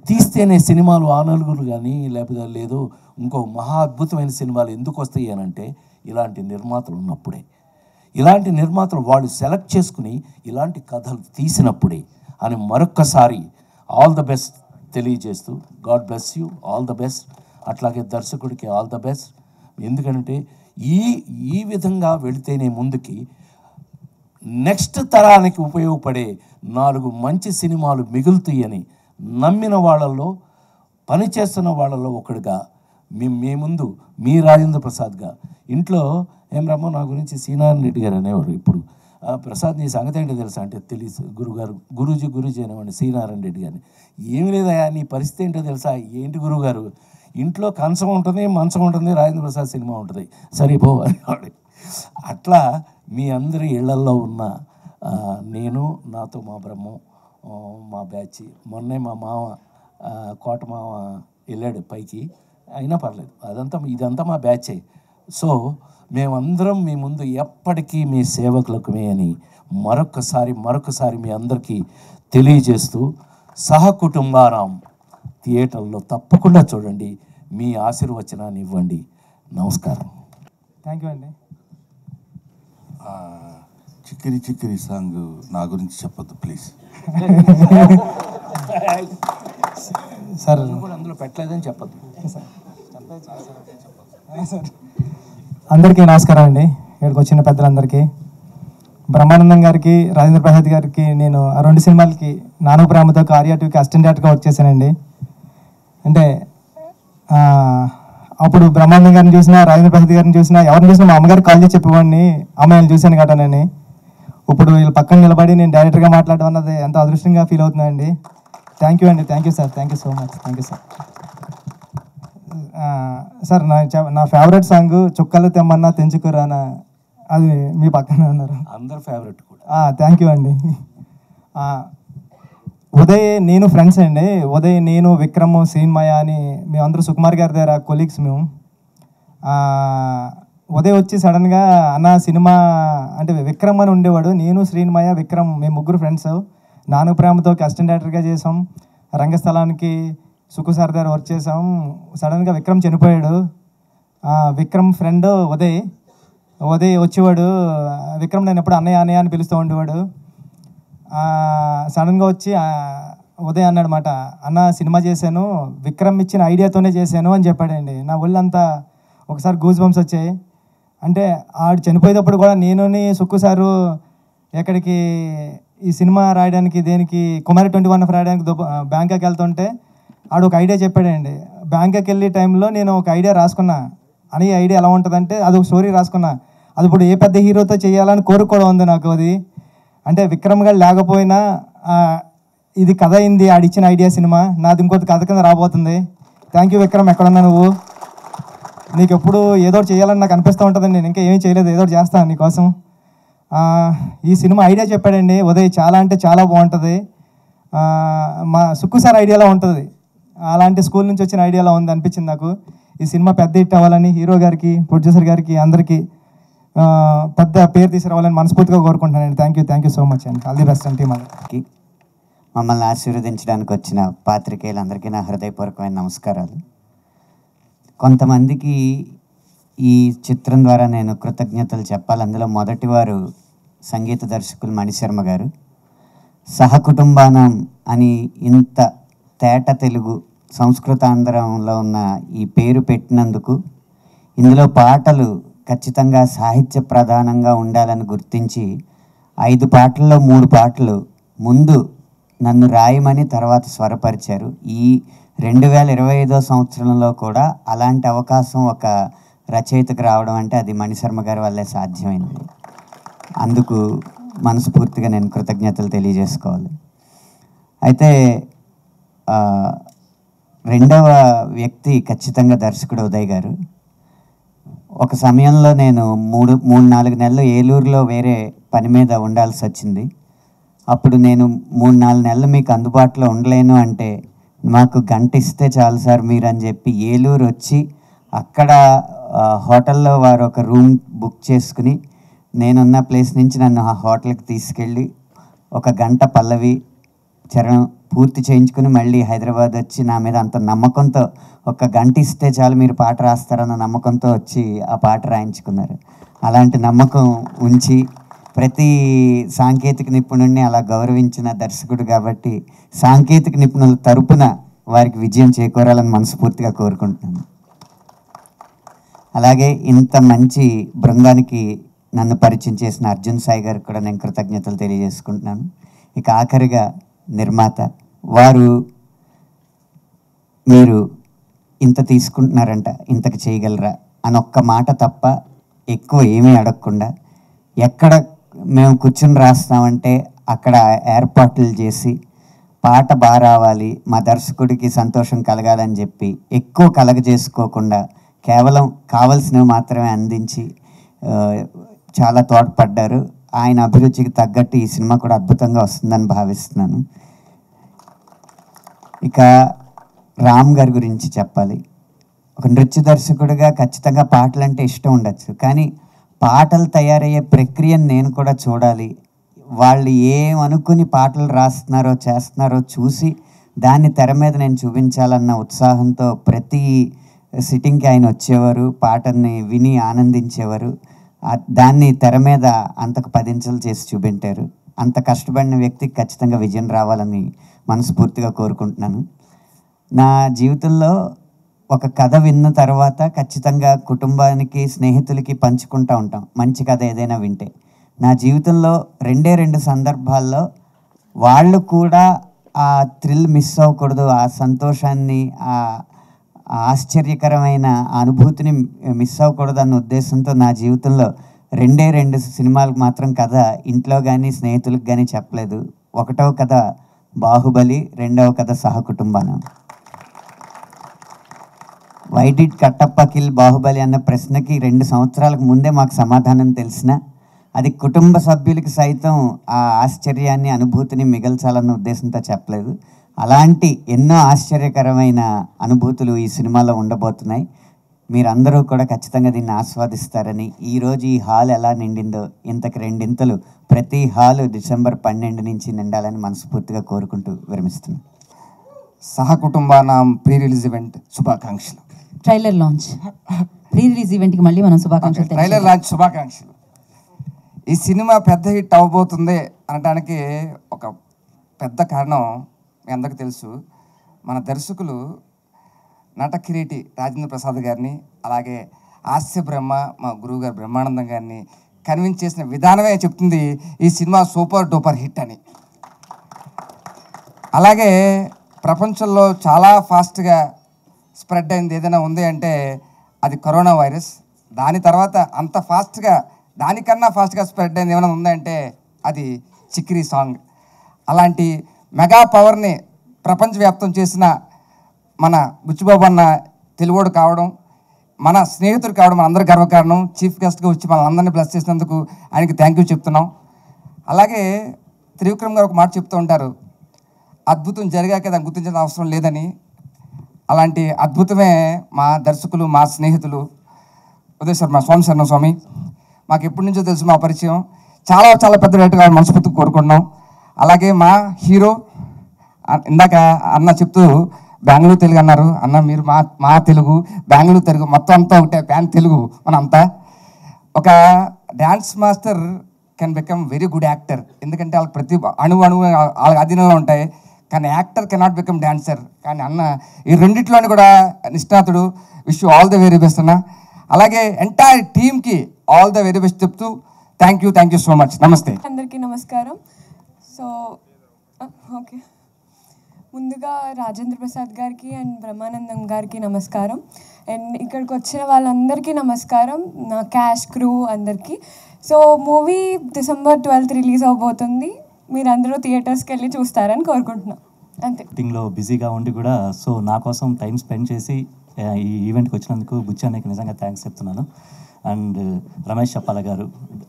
Speaker 2: తీస్తేనే సినిమాలు ఆ నలుగురు కానీ, లేకపోతే లేదు ఇంకో మహా అద్భుతమైన సినిమాలు ఎందుకు వస్తాయి అని అంటే, ఇలాంటి నిర్మాతలు ఉన్నప్పుడే, ఇలాంటి నిర్మాతలు వాళ్ళు సెలెక్ట్ చేసుకుని ఇలాంటి కథలు తీసినప్పుడే అని మరొక్కసారి ఆల్ ద బెస్ట్ తెలియజేస్తూ, God bless you, all the best. అట్లాగే దర్శకుడికి ఆల్ ద బెస్ట్. ఎందుకంటే ఈ విధంగా వెళితేనే ముందుకి నెక్స్ట్ తరానికి ఉపయోగపడే 4 మంచి సినిమాలు మిగులుతాయని నమ్మిన వాళ్ళల్లో, పనిచేస్తున్న వాళ్ళల్లో ఒకడుగా మీ ముందు మీ రాజేంద్ర ప్రసాద్గా, ఇంట్లో ఏం రమ్మో నా గురించి సీనారాయణ రెడ్డి గారు అనేవారు. ఇప్పుడు ప్రసాద్ నీ సంగతి ఏంటో తెలుసా అంటే, తెలుసు గురుగారు, గురూజీ అనేవాడిని సీనారాయణ రెడ్డి గారిని. ఏమి లేదయా నీ పరిస్థితి ఏంటో తెలుసా, ఏంటి గురువుగారు, ఇంట్లో కంచం ఉంటుంది, మంచం ఉంటుంది, రాజేంద్ర ప్రసాద్ సినిమా ఉంటుంది, సరిపో అనేవాడు. అట్లా మీ అందరి ఇళ్లల్లో ఉన్న నేను, నాతో మా బ్రహ్మం, మా బ్యాచ్, మొన్నే మా మామ కోట మామ వెళ్ళాడు పైకి, అయినా పర్లేదు, ఇదంతా మా బ్యాచే. సో మేమందరం మీ ముందు ఎప్పటికీ మీ సేవకులకుమే అని మరొకసారి మీ అందరికీ తెలియజేస్తూ, సహకుటుంబారాం థియేటర్లో తప్పకుండా చూడండి, మీ ఆశీర్వచనాన్ని ఇవ్వండి. నమస్కారం.
Speaker 4: థ్యాంక్ యూ అండి.
Speaker 1: చిక్కిరి సాంగ్ నా గురించి చెప్పొద్దు ప్లీజ్.
Speaker 4: సార్
Speaker 2: అందులో పెట్టలేదని చెప్పద్దు.
Speaker 4: అందరికీ నమస్కారం అండి. ఇక్కడికి వచ్చిన పెద్దలందరికీ, బ్రహ్మానందం గారికి, రాజేంద్ర ప్రసాద్ గారికి నేను ఆ 2 సినిమాలకి నాను ప్రేమతో కార్యాటివ్కి అసిస్టెంట్ డైరెక్టర్గా వర్క్ చేశానండి. అంటే అప్పుడు బ్రహ్మానందం గారిని చూసినా, రాజేంద్ర ప్రసాద్ గారిని చూసినా, ఎవరిని చూసినా మా అమ్మగారికి కాల్ చేసి చెప్పేవాడిని, అమ్మాయిని చూశాను కటానని. ఇప్పుడు వీళ్ళు పక్కన నిలబడి నేను డైరెక్టర్గా మాట్లాడడం అన్నది ఎంతో అదృష్టంగా ఫీల్ అవుతుందండి. థ్యాంక్ యూ అండి. Thank you sir. Thank you so much. Thank you sir. Sir నా ఫేవరెట్ సాంగ్ చుక్కలు తెమ్మన్నా తెంచుకురానా అది మీ పక్కన ఉన్నారు.
Speaker 2: అందరు ఫేవరెట్ కూడా.
Speaker 4: థ్యాంక్ యూ అండి. ఉదయ్ నేను ఫ్రెండ్స్ అండి. ఉదయ్, నేను, విక్రమ్, శ్రీన్మయ అని మేమందరూ సుకుమార్ గారి దగ్గర కొలీగ్స్ మేము. ఉదయ్ వచ్చి సడన్గా అన్న సినిమా అంటే విక్రమ్ అని ఉండేవాడు, నేను, శ్రీన్మయ, విక్రమ్ మేము ముగ్గురు ఫ్రెండ్స్. నాను ప్రేమతో అసిస్టెంట్ డైరెక్టర్గా చేసాం. రంగస్థలానికి సుకు సార్ దగ్గర వర్క్ చేసాం. సడన్గా విక్రమ్ చనిపోయాడు. విక్రమ్ ఫ్రెండ్ ఉదయ్ వచ్చేవాడు. విక్రమ్ నేను ఎప్పుడు అన్నయ్య అన్నయ్య అని పిలుస్తూ ఉండేవాడు. సడన్గా వచ్చి ఉదయ్ అన్నాడు మాట, అన్న సినిమా చేశాను, విక్రమ్ ఇచ్చిన ఐడియాతోనే చేశాను అని చెప్పాడండి. నా ఒళ్ళంతా ఒకసారి గూస్ బంప్స్ వచ్చాయి. అంటే ఆడు చనిపోయేటప్పుడు కూడా నేను సుక్కు సారు ఎక్కడికి ఈ సినిమా రాయడానికి దేనికి కుమారి 21 రాయడానికి బ్యాంకాక్ వెళ్తుంటే ఆడు ఒక ఐడియా చెప్పాడండి. బ్యాంకాక్ వెళ్ళే టైంలో నేను ఒక ఐడియా రాసుకున్నా. అని ఐడియా ఎలా ఉంటుందంటే అది ఒక స్టోరీ రాసుకున్నా. అది ఇప్పుడు ఏ పెద్ద హీరోతో చేయాలని కోరిక కూడా ఉంది నాకు. అది అంటే విక్రమ్ గారు లేకపోయినా ఇది కథ అయింది, ఆడిచ్చిన ఐడియా సినిమా నాది ఇంకొక కథ కింద రాబోతుంది. థ్యాంక్ యూ విక్రమ్, ఎక్కడున్నా నువ్వు? నీకు ఎప్పుడు ఏదో చేయాలని నాకు అనిపిస్తూ ఉంటుందండి. నేను ఇంకా ఏమీ చేయలేదు, ఏదో చేస్తాను నీకోసం. ఈ సినిమా ఐడియా చెప్పాడండి ఉదయ్, చాలా అంటే చాలా బాగుంటుంది. మా సుక్కు సార్ ఐడియాలో ఉంటుంది, అలాంటి స్కూల్ నుంచి వచ్చిన ఐడియాలో ఉంది అనిపించింది నాకు. ఈ సినిమా పెద్ద హిట్ అవ్వాలని హీరో గారికి, ప్రొడ్యూసర్ గారికి, అందరికీ పెద్ద పేరు తీసుకురావాలని మనస్ఫూర్తిగా కోరుకుంటున్నానండి. థ్యాంక్ యూ సో మచ్ అండి. ఆల్ ది బెస్ట్ అండి. మనకి
Speaker 5: మమ్మల్ని ఆశీర్వదించడానికి వచ్చిన పాత్రికేయులందరికీ నా హృదయపూర్వకమైన నమస్కారాలు. కొంతమందికి ఈ చిత్రం ద్వారా నేను కృతజ్ఞతలు చెప్పాలి. అందులో మొదటివారు సంగీత దర్శకులు మణిశర్మ గారు. సహకుటుంబానం అని ఇంత తేట తెలుగు సంస్కృతాంధ్రంలో ఉన్న ఈ పేరు పెట్టినందుకు, ఇందులో పాటలు ఖచ్చితంగా సాహిత్య ప్రధానంగా ఉండాలని గుర్తించి 5 పాటల్లో 3 పాటలు ముందు నన్ను రాయమని తర్వాత స్వరపరిచారు. ఈ 2025 సంవత్సరంలో కూడా అలాంటి అవకాశం ఒక రచయితకు రావడం అంటే అది మణిశర్మ గారి వల్లే సాధ్యమైంది. అందుకు మనస్ఫూర్తిగా నేను కృతజ్ఞతలు తెలియజేసుకోవాలి. అయితే రెండవ వ్యక్తి ఖచ్చితంగా దర్శకుడు ఉదయ్ గారు. ఒక సమయంలో నేను 3-4 నెలలు ఏలూరులో వేరే పని మీద ఉండాల్సి వచ్చింది. అప్పుడు నేను 3-4 నెలలు మీకు అందుబాటులో ఉండలేను అంటే, మాకు గంట ఇస్తే చాలు సార్ మీరు అని చెప్పి ఏలూరు వచ్చి అక్కడ హోటల్లో వారు ఒక రూమ్ బుక్ చేసుకుని నేనున్న ప్లేస్ నుంచి నన్ను ఆ హోటల్కి తీసుకెళ్ళి 1 గంట పల్లవి చరణం పూర్తి చేయించుకుని మళ్ళీ హైదరాబాద్ వచ్చి నా మీద అంత నమ్మకంతో 1 గంట ఇస్తే చాలు మీరు పాట రాస్తారన్న నమ్మకంతో వచ్చి ఆ పాట రాయించుకున్నారు. అలాంటి నమ్మకం ఉంచి ప్రతి సాంకేతిక నిపుణుడిని అలా గౌరవించిన దర్శకుడు కాబట్టి సాంకేతిక నిపుణుల తరపున వారికి విజయం చేకూరాలని మనస్ఫూర్తిగా కోరుకుంటున్నాను. అలాగే ఇంత మంచి బృందానికి నన్ను పరిచయం చేసిన అర్జున్ సాయి గారికి కూడా నేను కృతజ్ఞతలు తెలియజేసుకుంటున్నాను. ఇక ఆఖరిగా నిర్మాత వారు, మీరు ఇంత తీసుకుంటున్నారంట, ఇంతకు చేయగలరా అని ఒక్క మాట తప్ప ఎక్కువ ఏమీ అడగకుండా, ఎక్కడ మేము కూర్చుని రాస్తామంటే అక్కడ ఏర్పాట్లు చేసి పాట బాగా రావాలి, మా దర్శకుడికి సంతోషం కలగాలని చెప్పి ఎక్కువ కలగజేసుకోకుండా కేవలం కావలసినవి మాత్రమే అందించి చాలా తోడ్పడ్డారు. ఆయన అభిరుచికి తగ్గట్టు ఈ సినిమా కూడా అద్భుతంగా వస్తుందని భావిస్తున్నాను. ఇక రామ్ గారి గురించి చెప్పాలి. ఒక నృత్య దర్శకుడిగా ఖచ్చితంగా పాటలు అంటే ఇష్టం ఉండొచ్చు, కానీ పాటలు తయారయ్యే ప్రక్రియను నేను కూడా చూడాలి. వాళ్ళు ఏమనుకుని పాటలు రాస్తున్నారో చేస్తున్నారో చూసి దాన్ని తెర మీద నేను చూపించాలన్న ఉత్సాహంతో ప్రతి సిట్టింగ్కి ఆయన వచ్చేవారు, పాటని విని ఆనందించేవారు. దాన్ని తెర మీద అంతకు 10 ఇంచులు చేసి చూపెట్టారు. అంత కష్టపడిన వ్యక్తికి ఖచ్చితంగా విజయం రావాలని మనస్ఫూర్తిగా కోరుకుంటున్నాను. నా జీవితంలో ఒక కథ విన్న తర్వాత ఖచ్చితంగా కుటుంబానికి, స్నేహితులకి పంచుకుంటూ ఉంటాం మంచి కథ ఏదైనా వింటే. నా జీవితంలో 2 సందర్భాల్లో వాళ్ళు కూడా ఆ థ్రిల్ మిస్ అవ్వకూడదు, ఆ సంతోషాన్ని, ఆ ఆశ్చర్యకరమైన అనుభూతిని మిస్ అవ్వకూడదు అన్న ఉద్దేశంతో నా జీవితంలో 2 సినిమాలకు మాత్రం కథ ఇంట్లో కానీ స్నేహితులకు కానీ చెప్పలేదు. ఒకటవ కథ బాహుబలి, రెండవ కథ Sahakutumbaanaam. Why did Kattappa kill Baahubali అన్న ప్రశ్నకి 2 సంవత్సరాలకు ముందే మాకు సమాధానం తెలిసిన అది కుటుంబ సభ్యులకి సైతం ఆ ఆశ్చర్యాన్ని అనుభూతిని మిగల్చాలన్న ఉద్దేశంతో చెప్పలేదు. అలాంటి ఎన్నో ఆశ్చర్యకరమైన అనుభూతులు ఈ సినిమాలో ఉండబోతున్నాయి. మీరందరూ కూడా ఖచ్చితంగా దీన్ని ఆస్వాదిస్తారని, ఈరోజు ఈ హాల్ ఎలా నిండిందో ఇంతకు 2 ఇంతలు ప్రతి హాలు డిసెంబర్ 12 నుంచి నిండాలని మనస్ఫూర్తిగా కోరుకుంటూ విరమిస్తున్నాను.
Speaker 6: సహకుటుంబానాం ప్రీ రిలీజ్ ఈవెంట్ శుభాకాంక్షలు.
Speaker 3: ట్రైలర్ లాంచ్, ప్రీ రిలీజ్ ఈవెంట్కి మళ్ళీ మనం శుభాకాంక్షలు
Speaker 6: ట్రైలర్ లాంచ్ శుభాకాంక్షలు. ఈ సినిమా పెద్ద హిట్ అవ్వబోతుంది అనడానికి ఒక పెద్ద కారణం మీ అందరికీ తెలుసు. మన దర్శకులు నట కిరీటి రాజేంద్ర ప్రసాద్ గారిని, అలాగే హాస్య బ్రహ్మ మా గురువు గారు బ్రహ్మానందం గారిని కన్విన్స్ చేసిన విధానమే చెప్తుంది ఈ సినిమా సూపర్ డూపర్ హిట్ అని. అలాగే ప్రపంచంలో చాలా ఫాస్ట్గా స్ప్రెడ్ అయింది ఏదైనా ఉంది అంటే అది కరోనా వైరస్. దాని తర్వాత అంత ఫాస్ట్గా, దానికన్నా ఫాస్ట్గా స్ప్రెడ్ అయింది ఏమైనా ఉందంటే అది చిక్కిరి సాంగ్. అలాంటి మెగా పవర్ని ప్రపంచవ్యాప్తం చేసిన మన బుచ్చిబాబు అన్న తెలుగోడు కావడం, మన స్నేహితుడు కావడం మన అందరి గర్వకారణం. చీఫ్ గెస్ట్గా వచ్చి మన అందరినీ బ్లెస్ చేసినందుకు ఆయనకి థ్యాంక్ యూ చెప్తున్నాం. అలాగే త్రివిక్రమ్ గారు ఒక మాట చెప్తూ ఉంటారు, అద్భుతం జరిగాక దాన్ని గుర్తించిన అవసరం లేదని. అలాంటి అద్భుతమే మా దర్శకులు, మా స్నేహితులు ఉదయ్ శర్మ, స్వామి శరణం స్వామి. మాకు ఎప్పటి నుంచో తెలుసు మా పరిచయం, చాలా చాలా పెద్ద రేటుగా మనస్ఫూర్తిగా కోరుకుంటున్నాం. అలాగే మా హీరో, ఇందాక అన్న చెప్తూ బెంగళూరు తెలుగు అన్నారు. అన్న మీరు మా తెలుగు, బెంగళూరు తెలుగు మొత్తం అంతా ఒకటే, ప్యాన్ తెలుగు మనంతా. ఒక dance master can become very good actor, ఎందుకంటే వాళ్ళకి ప్రతి అణువు వాళ్ళ అధీనంలో ఉంటాయి. కానీ యాక్టర్ కెనాట్ బికమ్ డాన్సర్. కానీ అన్న ఈ రెండిట్లోని కూడా నిష్ణాతుడు. Wish you all the very best అన్న. అలాగే ఎంటైర్ టీమ్కి ఆల్ ద వెరీ బెస్ట్ చెప్తూ థ్యాంక్ యూ సో మచ్. నమస్తే
Speaker 7: అందరికీ నమస్కారం. సో ఓకే, ముందుగా రాజేంద్ర ప్రసాద్ గారికి అండ్ బ్రహ్మానందం గారికి నమస్కారం. అండ్ ఇక్కడికి వచ్చిన వాళ్ళందరికీ నమస్కారం, నా క్యాష్ క్రూ అందరికీ. సో మూవీ డిసెంబర్ 12 రిలీజ్ అవబోతుంది. మీరందరూ థియేటర్స్కి వెళ్ళి చూస్తారని కోరుకుంటున్నాం. అంతే.
Speaker 8: షూటింగ్లో బిజీగా ఉండి కూడా సో నా కోసం టైం స్పెండ్ చేసి ఈ ఈవెంట్కి వచ్చినందుకు బుచ్చి అన్నకి నిజంగా థ్యాంక్స్ చెప్తున్నాను. అండ్ రమేష్ చప్పాల గారు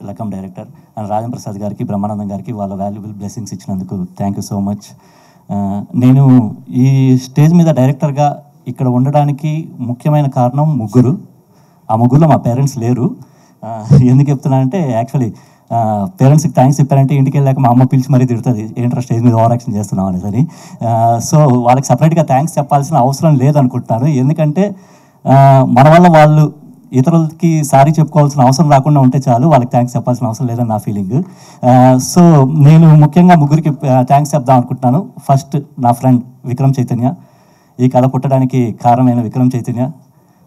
Speaker 8: లకం డైరెక్టర్, అండ్ రాజేంద్ర ప్రసాద్ గారికి, బ్రహ్మానందం గారికి వాళ్ళ వాల్యుబుల్ బ్లెస్సింగ్స్ ఇచ్చినందుకు థ్యాంక్ యూ సో మచ్. నేను ఈ స్టేజ్ మీద డైరెక్టర్గా ఇక్కడ ఉండడానికి ముఖ్యమైన కారణం ముగ్గురు. ఆ ముగ్గురులో మా పేరెంట్స్ లేరు. ఎందుకు చెప్తున్నానంటే యాక్చువల్లీ పేరెంట్స్కి థ్యాంక్స్ చెప్పారంటే ఇంటికి వెళ్ళాక మా అమ్మ పిలిచి మరీ తిడుతుంది, ఏంట్రా స్టేజ్ మీద ఓవర్ యాక్షన్ చేస్తున్నాం అనేసి. సో వాళ్ళకి సపరేట్గా థ్యాంక్స్ చెప్పాల్సిన అవసరం లేదనుకుంటున్నాను. ఎందుకంటే మన వల్ల వాళ్ళు ఇతరులకి సారీ చెప్పుకోవాల్సిన అవసరం రాకుండా ఉంటే చాలు, వాళ్ళకి థ్యాంక్స్ చెప్పాల్సిన అవసరం లేదని నా ఫీలింగ్. సో నేను ముఖ్యంగా ముగ్గురికి థ్యాంక్స్ చెప్దాం అనుకుంటున్నాను. ఫస్ట్ నా ఫ్రెండ్ విక్రమ్ చైతన్య, ఈ కథ పుట్టడానికి కారణమైన విక్రమ్ చైతన్య.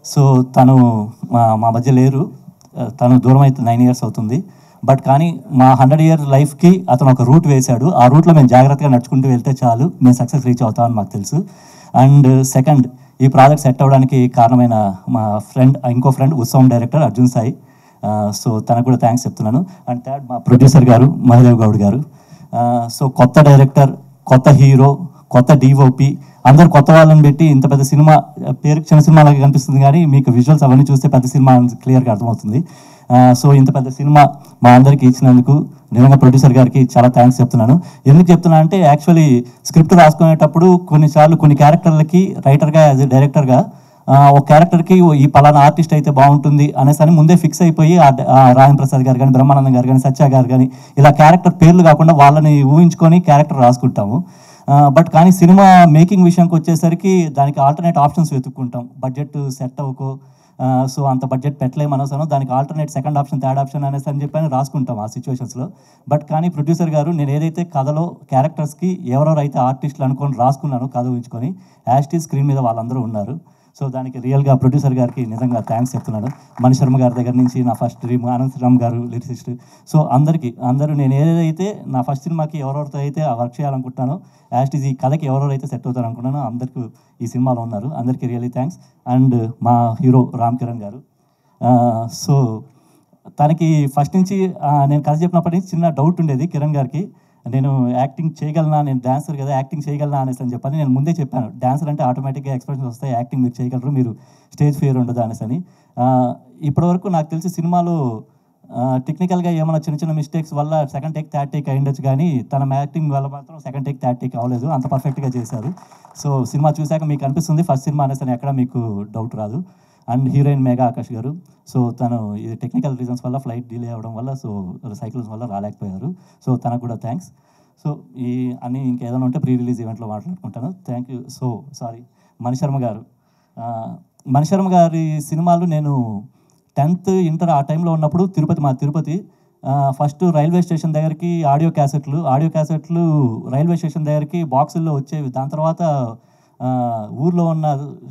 Speaker 8: సో తను మా మధ్య లేరు, తను దూరం అయితే 9 years అవుతుంది. బట్ కానీ మా 100 year లైఫ్కి అతను ఒక రూట్ వేశాడు. ఆ రూట్లో మేము జాగ్రత్తగా నడుచుకుంటూ వెళ్తే చాలు, మేము సక్సెస్ రీచ్ అవుతామని మాకు తెలుసు. అండ్ సెకండ్, ఈ ప్రాజెక్ట్ సెట్ అవ్వడానికి కారణమైన మా ఫ్రెండ్, ఇంకో ఫ్రెండ్ ఉత్సవం డైరెక్టర్ అర్జున్ సాయి. సో తనకు కూడా థ్యాంక్స్ చెప్తున్నాను. అండ్ థర్డ్, మా ప్రొడ్యూసర్ గారు మహదేవ్ గౌడ్ గారు. సో కొత్త డైరెక్టర్, కొత్త హీరో, కొత్త డిఓపి, అందరు కొత్త వాళ్ళని పెట్టి ఇంత పెద్ద సినిమా, పేరుకి చిన్న సినిమా లాగా కనిపిస్తుంది కానీ మీకు విజువల్స్ అవన్నీ చూస్తే పెద్ద సినిమా క్లియర్గా అర్థమవుతుంది. సో ఇంత పెద్ద సినిమా మా అందరికీ ఇచ్చినందుకు నిజంగా ప్రొడ్యూసర్ గారికి చాలా థ్యాంక్స్ చెప్తున్నాను. ఎందుకు చెప్తున్నా అంటే యాక్చువల్లీ స్క్రిప్ట్ రాసుకునేటప్పుడు కొన్నిసార్లు కొన్ని క్యారెక్టర్లకి రైటర్గా యాజ్ ఎ డైరెక్టర్గా ఒక క్యారెక్టర్కి ఈ పలానా ఆర్టిస్ట్ అయితే బాగుంటుంది అనేసి అని ముందే ఫిక్స్ అయిపోయి రాజేంద్ర ప్రసాద్ గారు కానీ, బ్రహ్మానందం గారు కానీ, సత్య గారు కానీ ఇలా క్యారెక్టర్ పేర్లు కాకుండా వాళ్ళని ఊహించుకొని క్యారెక్టర్ రాసుకుంటాము. బట్ కానీ సినిమా మేకింగ్ విషయానికి వచ్చేసరికి దానికి ఆల్టర్నేట్ ఆప్షన్స్ వెతుక్కుంటాం. బడ్జెట్ సెట్ అవ్వకో, సో అంత బడ్జెట్ పెట్టలేము అనవసరం, దానికి alternate second option, third option అనేసి అని చెప్పని రాసుకుంటాం ఆ సిచ్యువేషన్స్లో. బట్ కానీ ప్రొడ్యూసర్ గారు నేను ఏదైతే కథలో క్యారెక్టర్స్కి ఎవరెవరైతే ఆర్టిస్టులు అనుకొని రాసుకున్నానో కథ ఊహించుకొని యాస్టీ స్క్రీన్ మీద వాళ్ళందరూ ఉన్నారు. సో దానికి రియల్గా ప్రొడ్యూసర్ గారికి నిజంగా థ్యాంక్స్ చెప్తున్నాను. మణి శర్మ గారి దగ్గర నుంచి నా ఫస్ట్ డ్రీమ్, ఆనంద్ శ్రీరామ్ గారు లిరిసిస్ట్. సో అందరూ నేను ఏదైతే నా ఫస్ట్ సినిమాకి ఎవరెవరితో అయితే వర్క్ చేయాలనుకుంటున్నానో, యాస్టీజ్ ఈ కథకి ఎవరెవరైతే సెట్ అవుతారు అనుకున్నానో అందరికీ ఈ సినిమాలో ఉన్నారు. అందరికీ రియల్లీ థ్యాంక్స్. అండ్ మా హీరో రామ్ కిరణ్ గారు. సో తనకి ఫస్ట్ నుంచి నేను కథ చెప్పినప్పటి నుంచి చిన్న డౌట్ ఉండేది కిరణ్ గారికి. నేను యాక్టింగ్ చేయగలనా, నేను డాన్సర్ కదా యాక్టింగ్ చేయగలనా అనేసి అని చెప్పని నేను ముందే చెప్పాను. డాన్సర్ అంటే ఆటోమేటిక్గా ఎక్స్ప్రెషన్స్ వస్తాయి, యాక్టింగ్ మీరు చేయగలరు, మీరు స్టేజ్ ఫియర్ ఉండదు అనేసి అని. ఇప్పటివరకు నాకు తెలిసి సినిమాలో టెక్నికల్గా ఏమైనా చిన్న చిన్న మిస్టేక్స్ వల్ల సెకండ్ టేక్ థర్డ్ టేక్ అయ్యిండొచ్చు, కానీ తన యాక్టింగ్ వల్ల మాత్రం సెకండ్ టేక్ థర్డ్ టేక్ అవ్వలేదు, అంత పర్ఫెక్ట్గా చేశారు. సో సినిమా చూశాక మీకు అనిపిస్తుంది ఫస్ట్ సినిమా అనేసి అని ఎక్కడ మీకు డౌట్ రాదు. అండ్ హీరోయిన్ మేఘా ఆకాష్ గారు, సో తను ఇది టెక్నికల్ రీజన్స్ వల్ల ఫ్లైట్ డిలే అవ్వడం వల్ల సో సైకిల్స్ వల్ల రాలేకపోయారు. సో తనకు కూడా థ్యాంక్స్. సో ఈ అన్నీ ఇంకేదైనా ఉంటే ప్రీ రిలీజ్ ఈవెంట్లో మాట్లాడుకుంటాను. Thank you. So sorry, Mani Sharma garu. Mani Sharma గారి సినిమాలు నేను 10th ఇంటర్ ఆ టైంలో ఉన్నప్పుడు తిరుపతి ఫస్ట్ రైల్వే స్టేషన్ దగ్గరికి ఆడియో క్యాసెట్లు రైల్వే స్టేషన్ దగ్గరికి బాక్సుల్లో వచ్చేవి. దాని తర్వాత ఊర్లో ఉన్న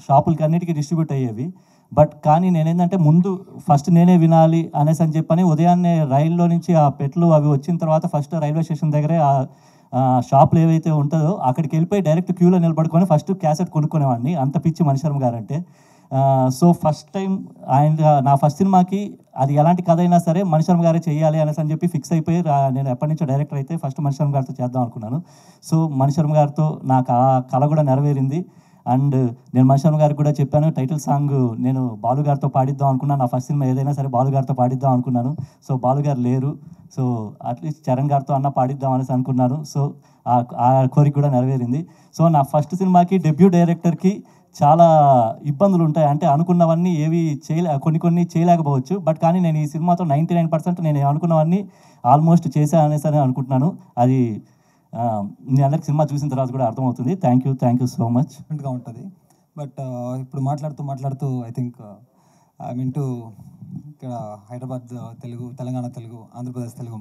Speaker 8: షాపులకి అన్నిటికీ డిస్ట్రిబ్యూట్ అయ్యేవి. బట్ కానీ నేనేంటంటే ముందు ఫస్ట్ నేనే వినాలి అనేసి అని చెప్పని ఉదయాన్నే రైల్లో నుంచి ఆ పెట్లు అవి వచ్చిన తర్వాత ఫస్ట్ రైల్వే స్టేషన్ దగ్గరే ఆ షాపులు ఏవైతే ఉంటుందో అక్కడికి వెళ్ళిపోయి డైరెక్ట్ క్యూలో నిలబడుకొని ఫస్ట్ క్యాసెట్ కొనుక్కునేవాడిని. అంత పిచ్చి మణిశర్మ గారు అంటే. సో ఫస్ట్ టైం నా ఫస్ట్ సినిమాకి అది ఎలాంటి కథ అయినా సరే మణిశర్మ గారే చేయాలి అనేసి అని చెప్పి ఫిక్స్ అయిపోయి నేను ఎప్పటి నుంచో డైరెక్టర్ అయితే ఫస్ట్ మణిశర్మ గారితో చేద్దాం అనుకున్నాను. సో మణిశర్మ గారితో నాకు ఆ కళ కూడా నెరవేరింది. అండ్ నేను మణిశర్మ గారికి కూడా చెప్పాను, టైటిల్ సాంగ్ నేను బాలుగారితో పాడిద్దాం అనుకున్నాను. నా ఫస్ట్ సినిమా ఏదైనా సరే బాలుగారితో పాడిద్దాం అనుకున్నాను. సో బాలుగారు లేరు, సో అట్లీస్ట్ చరణ్ గారితో అన్న పాడిద్దాం అనేసి అనుకున్నాను. సో ఆ కోరిక కూడా నెరవేరింది. సో నా ఫస్ట్ సినిమాకి డెబ్యూ డైరెక్టర్కి చాలా ఇబ్బందులు ఉంటాయి. అంటే అనుకున్నవన్నీ ఏవి కొన్ని చేయలేకపోవచ్చు. బట్ కానీ నేను ఈ సినిమాతో 99% నేను అనుకున్నవన్నీ ఆల్మోస్ట్ చేశా అనేసి అనుకుంటున్నాను. అది మీ అందరికి సినిమా చూసిన తర్వాత కూడా అర్థమవుతుంది. Thank you so much.
Speaker 4: గా ఉంటుంది. బట్ ఇప్పుడు మాట్లాడుతూ I think I mean to ఇక్కడ హైదరాబాద్ తెలుగు, తెలంగాణ తెలుగు, ఆంధ్రప్రదేశ్ తెలుగు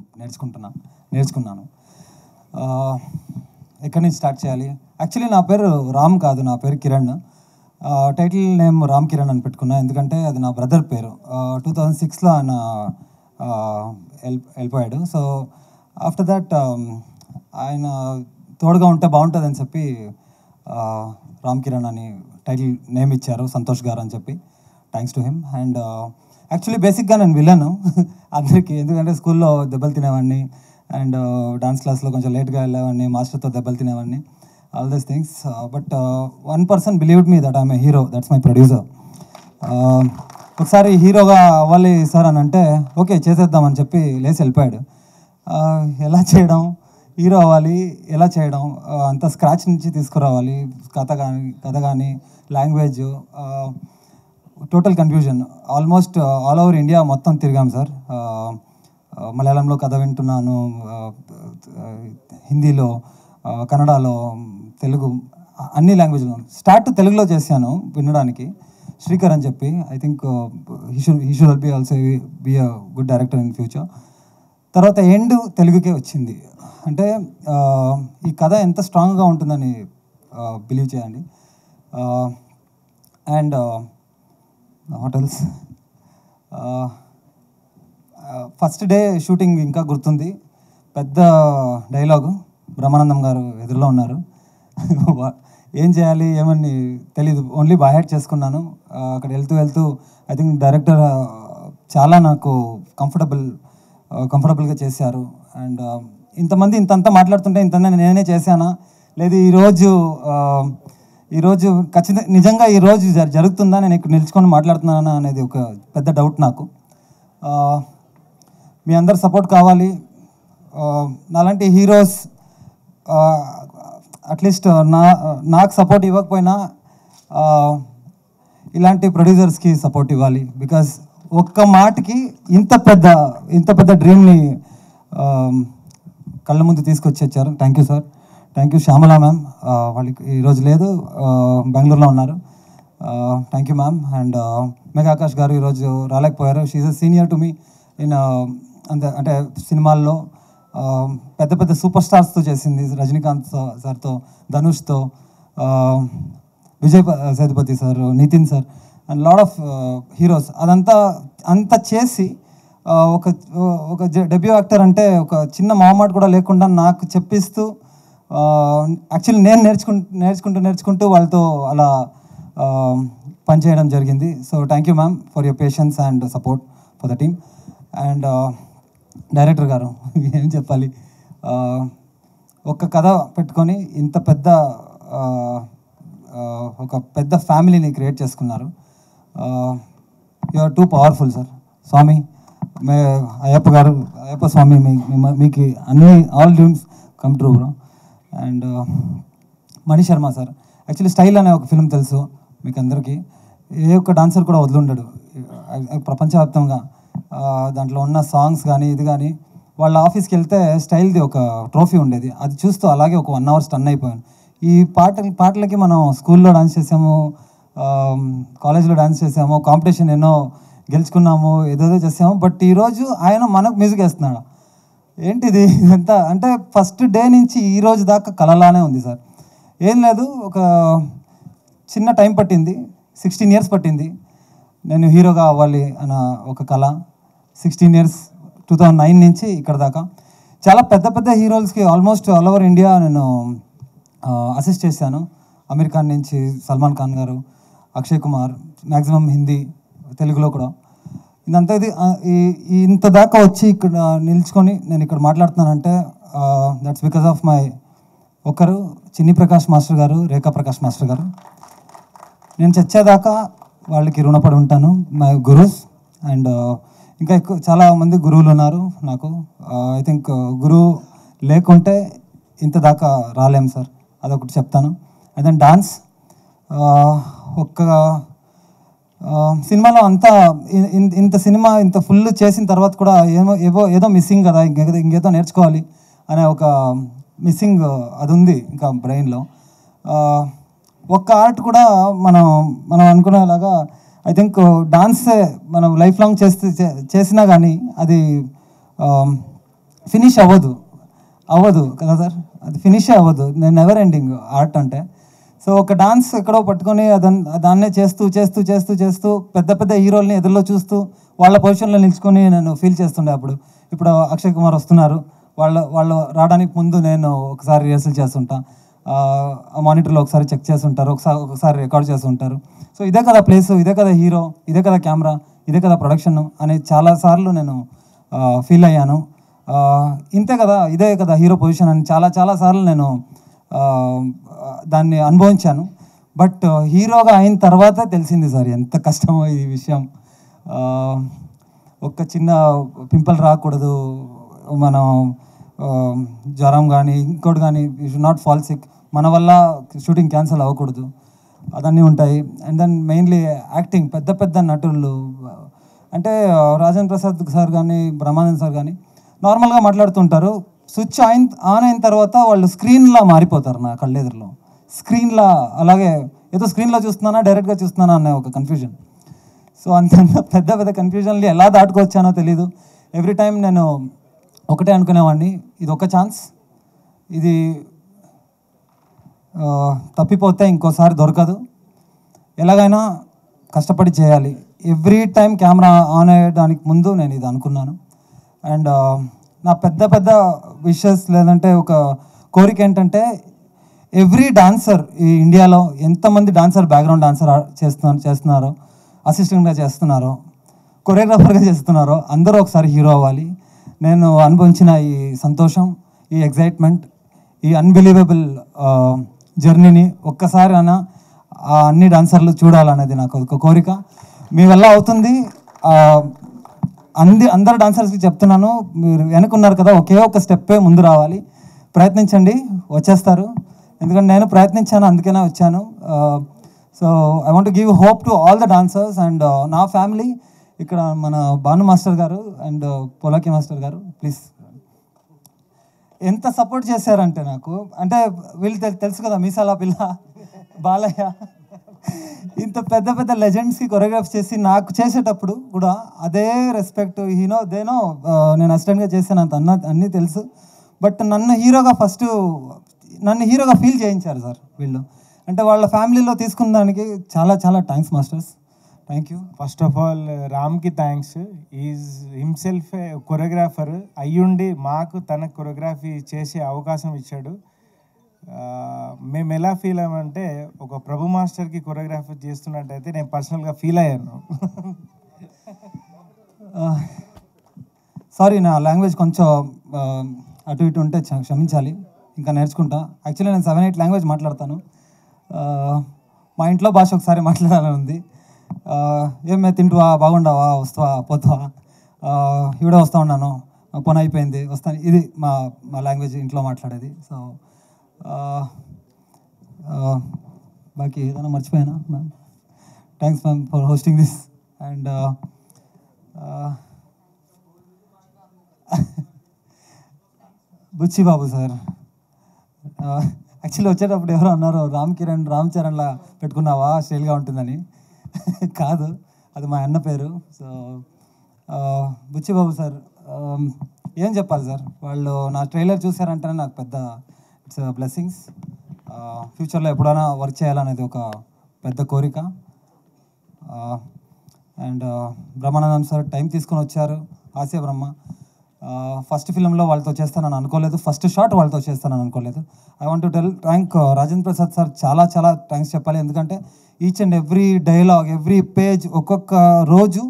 Speaker 4: నేర్చుకున్నాను. ఎక్కడి నుంచి స్టార్ట్ చేయాలి? యాక్చువల్లీ నా పేరు రామ్ కాదు, నా పేరు కిరణ్. టైటిల్ నేమ్ రామ్ కిరణ్ అని పెట్టుకున్నా, ఎందుకంటే అది నా బ్రదర్ పేరు. 2006లో ఆయన వెళ్ళిపోయాడు. సో ఆఫ్టర్ దట్ ఆయన తోడుగా ఉంటే బాగుంటుందని చెప్పి రామ్ కిరణ్ అని టైటిల్ నేమ్ ఇచ్చారు సంతోష్ గారు అని చెప్పి. Thanks to him. And actually బేసిక్గా నేను విన్నాను అందరికీ, ఎందుకంటే స్కూల్లో దెబ్బలు తినేవాడిని అండ్ డాన్స్ క్లాస్లో కొంచెం లేట్గా వెళ్ళేవాడిని, మాస్టర్తో దెబ్బలు తినేవాడిని, all these things. But one person believed me that I'm a hero, that's my producer. ఒకసారి హీరోగా అవ్వాలి సార్ అని అంటే ఓకే చేసేద్దామని చెప్పి లేచి వెళ్ళిపోయాడు. ఎలా చేయడం, హీరో అవ్వాలి ఎలా చేయడం, అంత స్క్రాచ్ నుంచి తీసుకురావాలి, కథ కానీ language, total confusion. Almost all over India మొత్తం తిరిగాం సార్. మలయాళంలో కథ వింటున్నాను, హిందీలో, కన్నడలో, తెలుగు, అన్ని లాంగ్వేజ్లో. స్టార్ట్ తెలుగులో చేశాను వినడానికి, శ్రీకర్ అని చెప్పి. I think he should be also be a good director in future. తర్వాత ఎండ్ తెలుగుకే వచ్చింది. అంటే ఈ కథ ఎంత స్ట్రాంగ్గా ఉంటుందని బిలీవ్ చేయండి. And hotels first day shooting ఇంకా గుర్తుంది. పెద్ద డైలాగు, బ్రహ్మానందం గారు ఎదురులో ఉన్నారు. ఏం చేయాలి ఏమని తెలీదు, ఓన్లీ బై హార్ట్ చేసుకున్నాను. అక్కడ వెళ్తూ ఐ థింక్ డైరెక్టర్ చాలా నాకు కంఫర్టబుల్గా చేశారు. అండ్ ఇంతమంది ఇంతంతా మాట్లాడుతుంటే ఇంత నేనే చేశానా లేదు ఈరోజు ఖచ్చితంగా నిజంగా ఈరోజు జరుగుతుందా, నేను ఇక్కడ నిల్చుకొని మాట్లాడుతున్నానా అనేది ఒక పెద్ద డౌట్ నాకు. మీ అందరు సపోర్ట్ కావాలి. నాలాంటి హీరోస్ అట్లీస్ట్ నాకు సపోర్ట్ ఇవ్వకపోయినా ఇలాంటి ప్రొడ్యూసర్స్కి సపోర్ట్ ఇవ్వాలి. బికాజ్ ఒక్క మాటకి ఇంత పెద్ద డ్రీమ్ని కళ్ళ ముందు తీసుకొచ్చారు. Thank you sir. Thank you Shyamala ma'am, వాళ్ళకి ఈరోజు లేదు, బెంగళూరులో ఉన్నారు. Thank you ma'am. And Megha Akash garu ఈరోజు రాలేకపోయారు. She's a senior to me in అంటే సినిమాల్లో పెద్ద సూపర్ స్టార్స్తో చేసింది, రజనీకాంత్ సార్తో, ధనుష్తో, Vijay Sethupathi sir, Nithiin sir and lot of heroes. అంతా చేసి ఒక డెబ్యూ యాక్టర్ అంటే ఒక చిన్న మొహమాట కూడా లేకుండా నాకు చెప్పిస్తూ యాక్చువల్లీ నేను నేర్చుకుంటూ వాళ్ళతో అలా పనిచేయడం జరిగింది. So thank you ma'am for your patience and support for the team. And director గారు ఏం చెప్పాలి,
Speaker 9: ఒక కథ పెట్టుకొని ఇంత పెద్ద ఒక పెద్ద ఫ్యామిలీని క్రియేట్ చేసుకున్నారు. You are too powerful sir. Swami Ayyappa garu, Ayyappa Swami మీకు అన్ని all dreams come true bro. And Mani Sharma sir, actually style అనే ఒక ఫిల్మ్ తెలుసు మీకు అందరికీ. ఏ ఒక్క డాన్సర్ కూడా వదిలిండడు ప్రపంచవ్యాప్తంగా. దాంట్లో ఉన్న సాంగ్స్ కానీ ఇది కానీ, వాళ్ళ ఆఫీస్కి వెళ్తే స్టైల్ది ఒక ట్రోఫీ ఉండేది, అది చూస్తూ అలాగే ఒక 1 hour స్టన్ అయిపోయాను. ఈ పాటలకి మనం స్కూల్లో డాన్స్ చేసాము, కాలేజ్లో డాన్స్ చేసాము, కాంపిటీషన్ ఎన్నో గెలుచుకున్నాము, ఏదేదో చేసాము. బట్ ఈరోజు ఆయన మనకు మ్యూజిక్ వేస్తున్నాడు. ఏంటిది ఇదంతా అంటే ఫస్ట్ డే నుంచి ఈ రోజు దాకా కలలానే ఉంది సార్. ఏం లేదు, ఒక చిన్న టైం పట్టింది, 16 years పట్టింది నేను హీరోగా అవ్వాలి అన్న ఒక కళ. 16 years 2009 నుంచి ఇక్కడ దాకా చాలా పెద్ద పెద్ద హీరోస్కి ఆల్మోస్ట్ ఆల్ ఓవర్ ఇండియా నేను అసిస్ట్ చేశాను. అమీర్ ఖాన్ నుంచి సల్మాన్ ఖాన్ గారు, అక్షయ్ కుమార్, మ్యాక్సిమం హిందీ, తెలుగులో కూడా. ఇదంతా ఇంత దాకా వచ్చి ఇక్కడ నిల్చుకొని నేను ఇక్కడ మాట్లాడుతున్నానంటే దట్స్ బికాస్ ఆఫ్ మై ఒకరు చిన్ని ప్రకాష్ మాస్టర్ గారు, రేఖా ప్రకాష్ మాస్టర్ గారు. నేను చచ్చేదాకా వాళ్ళకి రుణపడి ఉంటాను, మై గురుస్. అండ్ ఇంకా ఎక్కువ చాలామంది గురువులు ఉన్నారు నాకు. ఐ థింక్ గురువు లేకుంటే ఇంత దాకా రాలేం సార్, అదొకటి చెప్తాను. అండ్ దెన్ డాన్స్, ఒక్క సినిమాలో అంతా ఇంత సినిమా ఇంత ఫుల్ చేసిన తర్వాత కూడా ఏదో మిస్సింగ్ కదా, ఇంకేదో నేర్చుకోవాలి అనే ఒక మిస్సింగ్ అది ఉంది ఇంకా బ్రెయిన్లో. ఒక్క ఆర్ట్ కూడా మనం అనుకునేలాగా ఐ థింక్ డాన్సే మనం లైఫ్ లాంగ్ చేసినా కానీ అది ఫినిష్ అవ్వదు కదా సార్, అది ఫినిషే అవ్వదు. నేను నెవర్ ఎండింగ్ ఆర్ట్ అంటే. సో ఒక డాన్స్ ఎక్కడో పట్టుకొని దాన్నే చేస్తూ పెద్ద పెద్ద హీరోల్ని ఎదురులో చూస్తూ వాళ్ళ పొజిషన్లో నిల్చుకొని నేను ఫీల్ చేస్తుండే. ఇప్పుడు అక్షయ్ కుమార్ వస్తున్నారు, వాళ్ళు రావడానికి ముందు నేను ఒకసారి రిహర్సల్ చేస్తుంటా, ఆ మానిటర్లో ఒకసారి చెక్ చేస్తుంటారు, ఒకసారి రికార్డ్ చేస్తుంటారు. సో ఇదే కదా ప్లేసు, ఇదే కదా హీరో, ఇదే కదా కెమెరా, ఇదే కదా ప్రొడక్షన్ అని చాలాసార్లు నేను ఫీల్ అయ్యాను. ఇంతే కదా, ఇదే కదా హీరో పొజిషన్ అని చాలా సార్లు నేను దాన్ని అనుభవించాను. బట్ హీరోగా అయిన తర్వాతే తెలిసింది సార్ ఎంత కష్టమో ఈ విషయం. ఒక్క చిన్న పింపుల్ రాకూడదు, మనం జ్వరం కానీ ఇంకోటి కానీ, you should not fall sick, మన వల్ల షూటింగ్ క్యాన్సిల్ అవ్వకూడదు, అదన్నీ ఉంటాయి. అండ్ దెన్ మెయిన్లీ యాక్టింగ్, పెద్ద పెద్ద నటులు అంటే రాజేంద్ర ప్రసాద్ సార్ కానీ బ్రహ్మానంద్ సార్ కానీ నార్మల్గా మాట్లాడుతుంటారు, స్విచ్ ఆన్ అయిన తర్వాత వాళ్ళు స్క్రీన్లా మారిపోతారు నా కళ్ళెదురులో. స్క్రీన్లా అలాగే ఏదో స్క్రీన్లో చూస్తున్నానా డైరెక్ట్గా చూస్తున్నానా అనే ఒక కన్ఫ్యూజన్. సో అంత పెద్ద పెద్ద కన్ఫ్యూజన్లు ఎలా దాటుకొచ్చానో తెలీదు. ఎవ్రీ టైం నేను ఒకటే అనుకునేవాడిని, ఇది ఒక ఛాన్స్, ఇది తప్పిపోతే ఇంకోసారి దొరకదు, ఎలాగైనా కష్టపడి చేయాలి. ఎవ్రీ టైం కెమెరా ఆన్ అయ్యడానికి ముందు నేను ఇది అనుకున్నాను. అండ్ నా పెద్ద పెద్ద విషెస్ లేదంటే ఒక కోరిక ఏంటంటే, ఎవ్రీ డాన్సర్ ఈ ఇండియాలో ఎంతమంది డాన్సర్ బ్యాక్గ్రౌండ్ డాన్సర్ చేస్తున్నారో, అసిస్టెంట్గా చేస్తున్నారో, కొరియోగ్రాఫర్గా చేస్తున్నారో అందరూ ఒకసారి హీరో అవ్వాలి. నేను అనుభవించిన ఈ సంతోషం, ఈ ఎగ్జైట్మెంట్, ఈ అన్బిలీవబుల్ జర్నీని ఒక్కసారి అన్ని డాన్సర్లు చూడాలనేది నాకు ఒక కోరిక. మీ వల్ల అవుతుంది. అందరు డాన్సర్స్కి చెప్తున్నాను, మీరు వెనుకున్నారు కదా, ఒకే ఒక స్టెప్పే ముందు రావాలి, ప్రయత్నించండి, వచ్చేస్తారు. ఎందుకంటే నేను ప్రయత్నించాను, అందుకనే వచ్చాను. So I want give hope to all the dancers and నా ఫ్యామిలీ. ఇక్కడ మన భాను మాస్టర్ గారు అండ్ పోలాకి మాస్టర్ గారు, ప్లీజ్ ఎంత సపోర్ట్ చేశారంటే నాకు, అంటే వీళ్ళు తెలుసు కదా, మీసాల పిల్ల, బాలయ్య, ఇంత పెద్ద పెద్ద లెజెండ్స్కి కొరియోగ్రాఫ్ చేసి నాకు చేసేటప్పుడు కూడా అదే రెస్పెక్ట్, దేనో నేను అసిస్టెంట్గా చేశాను అంత అన్నీ తెలుసు. బట్ నన్ను హీరోగా ఫీల్ చేయించారు సార్ వీళ్ళు. అంటే వాళ్ళ ఫ్యామిలీలో తీసుకున్న దానికి చాలా thanks masters, thank you.
Speaker 10: First of all రామ్కి థ్యాంక్స్. ఈజ్ హిమ్సెల్ఫ్ కొరియోగ్రాఫర్ అయ్యుండి మాకు తన కొరియోగ్రఫీ చేసే అవకాశం ఇచ్చాడు. మేము ఎలా ఫీల్ అయ్యామంటే, ఒక ప్రభు మాస్టర్కి కొరియోగ్రఫీ చేస్తున్నట్టయితే నేను పర్సనల్గా ఫీల్ అయ్యాను.
Speaker 9: సారీ, నా లాంగ్వేజ్ కొంచెం అటు ఇటు ఉంటే క్షమించాలి. ఇంకా నేర్చుకుంటా. యాక్చువల్లీ నేను 7-8 లాంగ్వేజ్ మాట్లాడతాను. మా ఇంట్లో భాష ఒకసారి మాట్లాడాలని ఉంది. ఏం మే తింటువా, బాగుండవా, వస్తావా, పోతావా, ఇవిడే వస్తూ ఉన్నాను, పని అయిపోయింది, వస్తాను, ఇది మా లాంగ్వేజ్ ఇంట్లో మాట్లాడేది. సో బాకీ ఏదైనా మర్చిపోయానా ma'am? Thanks ma'am for hosting this. And Buchi Babu sir, actually వచ్చేటప్పుడు ఎవరో అన్నారు రామ్ చరణ్లా పెట్టుకున్నావా, స్టైల్గా ఉంటుందని. కాదు, అది మా అన్న పేరు. సో బుచ్చి బాబు సార్, ఏం చెప్పాలి సార్, వాళ్ళు నా ట్రైలర్ చూసారంటేనే నాకు పెద్ద ఇట్స్ బ్లెస్సింగ్స్. ఫ్యూచర్లో ఎప్పుడైనా వర్క్ చేయాలనేది ఒక పెద్ద కోరిక. అండ్ బ్రహ్మానందం సార్ టైం తీసుకొని వచ్చారు. హాస్య బ్రహ్మ ఫస్ట్ ఫిల్మ్లో వాళ్ళతో చేస్తానని అనుకోలేదు, ఫస్ట్ షాట్ వాళ్ళతో చేస్తానని అనుకోలేదు. I want to thank Rajendra Prasad sir, చాలా చాలా థ్యాంక్స్ చెప్పాలి. ఎందుకంటే each and every dialogue, every page, ఒక్కొక్క రోజు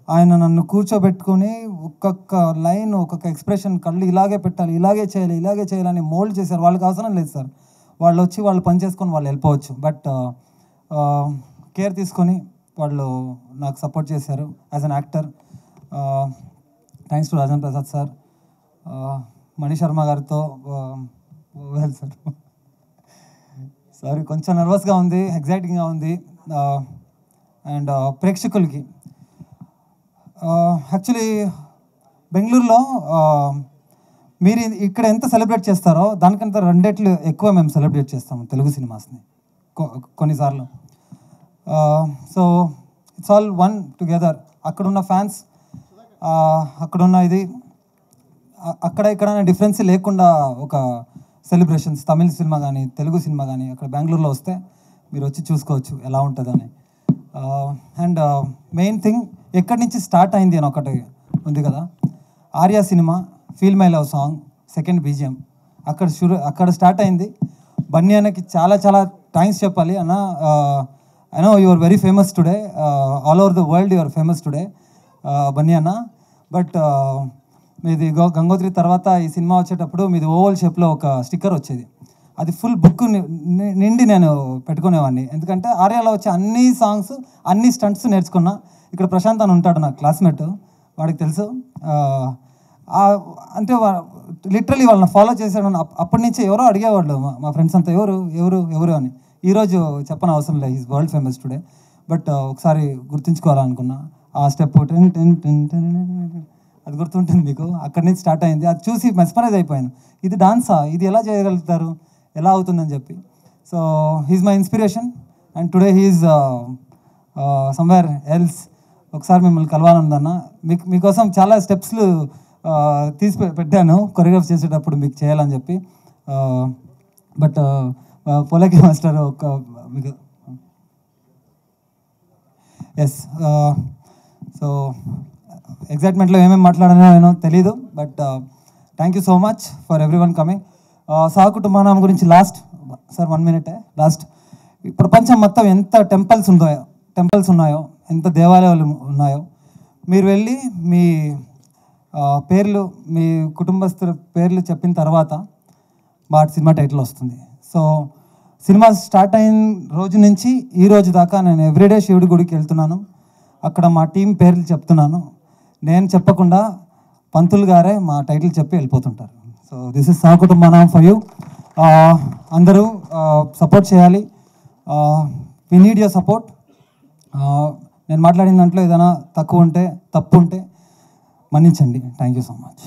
Speaker 9: ఆయన నన్ను కూర్చోబెట్టుకుని ఒక్కొక్క లైన్, ఒక్కొక్క ఎక్స్ప్రెషన్, కళ్ళు ఇలాగే పెట్టాలి, ఇలాగే చేయాలని మోల్డ్ చేశారు. వాళ్ళకి అవసరం లేదు సార్, వాళ్ళు వచ్చి వాళ్ళు పని చేసుకొని వాళ్ళు వెళ్ళిపోవచ్చు. బట్ కేర్ తీసుకొని వాళ్ళు నాకు సపోర్ట్ చేశారు as an actor. Thanks to Rajendra Prasad sir. Mani Sharma గారితో వెల్ సార్, సారీ కొంచెం నర్వస్గా ఉంది, ఎగ్జైటింగ్గా ఉంది. అండ్ ప్రేక్షకులకి యాక్చువల్లీ బెంగళూరులో మీరు ఇక్కడ ఎంత సెలబ్రేట్ చేస్తారో దానికంత 2 రెట్లు ఎక్కువ మేము సెలబ్రేట్ చేస్తాము తెలుగు సినిమాస్ని కొన్నిసార్లు. So it's all one together. అక్కడున్న ఫ్యాన్స్, అక్కడున్న ఇది, అక్కడ ఇక్కడ డిఫరెన్స్ లేకుండా ఒక సెలబ్రేషన్స్, తమిళ సినిమా కానీ తెలుగు సినిమా కానీ అక్కడ బెంగళూరులో వస్తే మీరు వచ్చి చూసుకోవచ్చు ఎలా ఉంటుందని. అండ్ మెయిన్ థింగ్ ఎక్కడి నుంచి స్టార్ట్ అయింది అని ఒకటి ఉంది కదా, Arya cinema feel my love song second BGM అక్కడ స్టార్ట్ అయింది. బన్నీ అన్నకి చాలా చాలా థ్యాంక్స్ చెప్పాలి అన్న. I know you are very famous today, all over the world you are famous today Bunny అన్న. బట్ మీది గంగోత్రి తర్వాత ఈ సినిమా వచ్చేటప్పుడు మీది ఓవల్ షేప్లో ఒక స్టిక్కర్ వచ్చేది, అది ఫుల్ బుక్ నిండి నేను పెట్టుకునేవాడిని. ఎందుకంటే ఆర్యాలో వచ్చే అన్ని సాంగ్స్, అన్ని స్టంట్స్ నేర్చుకున్నా. ఇక్కడ ప్రశాంత్ అని ఉంటాడు నా క్లాస్మేట్, వాడికి తెలుసు. అంటే లిటరలీ వాళ్ళని ఫాలో చేశాడు. అప్పటి నుంచి ఎవరో అడిగేవాళ్ళు మా ఫ్రెండ్స్ అంతా, ఎవరు అని. ఈరోజు చెప్పని అవసరం లేదు, is world famous today. But ఒకసారి గుర్తుంచుకోవాలనుకున్నా ఆ స్టెప్, అది గుర్తుంటుంది మీకు, అక్కడి నుంచి స్టార్ట్ అయింది. అది చూసి మెస్మరైజ్ అయిపోయాను, ఇది డాన్సా, ఇది ఎలా చేయగలుగుతారు, ఎలా అవుతుందని చెప్పి. So he's my inspiration and today he's somewhere else. ఒకసారి మిమ్మల్ని కలవాలనుందన్న, మీకోసం చాలా స్టెప్స్లు తీసి పెట్టాను కొరియోగ్రాఫ్ చేసేటప్పుడు మీకు చేయాలని చెప్పి. బట్ పోలకి మాస్టర్ ఒక మీకు ఎస్. సో ఎగ్జైట్మెంట్లో ఏమేమి మాట్లాడానో తెలీదు, but thank you so much for everyone coming. Sahakutumbaanaam గురించి లాస్ట్ సార్ 1 minute లాస్ట్. ప్రపంచం మొత్తం ఎంత టెంపుల్స్ ఉన్నాయో, ఎంత దేవాలయాలు ఉన్నాయో, మీరు వెళ్ళి మీ పేర్లు, మీ కుటుంబస్తుల పేర్లు చెప్పిన తర్వాత మా సినిమా టైటిల్ వస్తుంది. సో సినిమా స్టార్ట్ అయిన రోజు నుంచి ఈ రోజు దాకా నేను ఎవ్రీడే శివుడి గుడికి వెళ్తున్నాను, అక్కడ మా టీం పేర్లు చెప్తున్నాను. నేను చెప్పకుండా పంతులు గారే మా టైటిల్ చెప్పి వెళ్ళిపోతుంటారు. So this is Sahakutumbaanaam for you. అందరూ సపోర్ట్ చేయాలి, వి నీడ్ యువర్ సపోర్ట్. నేను మాట్లాడిన దాంట్లో ఏదైనా తప్పు ఉంటే మన్నించండి. Thank you so much.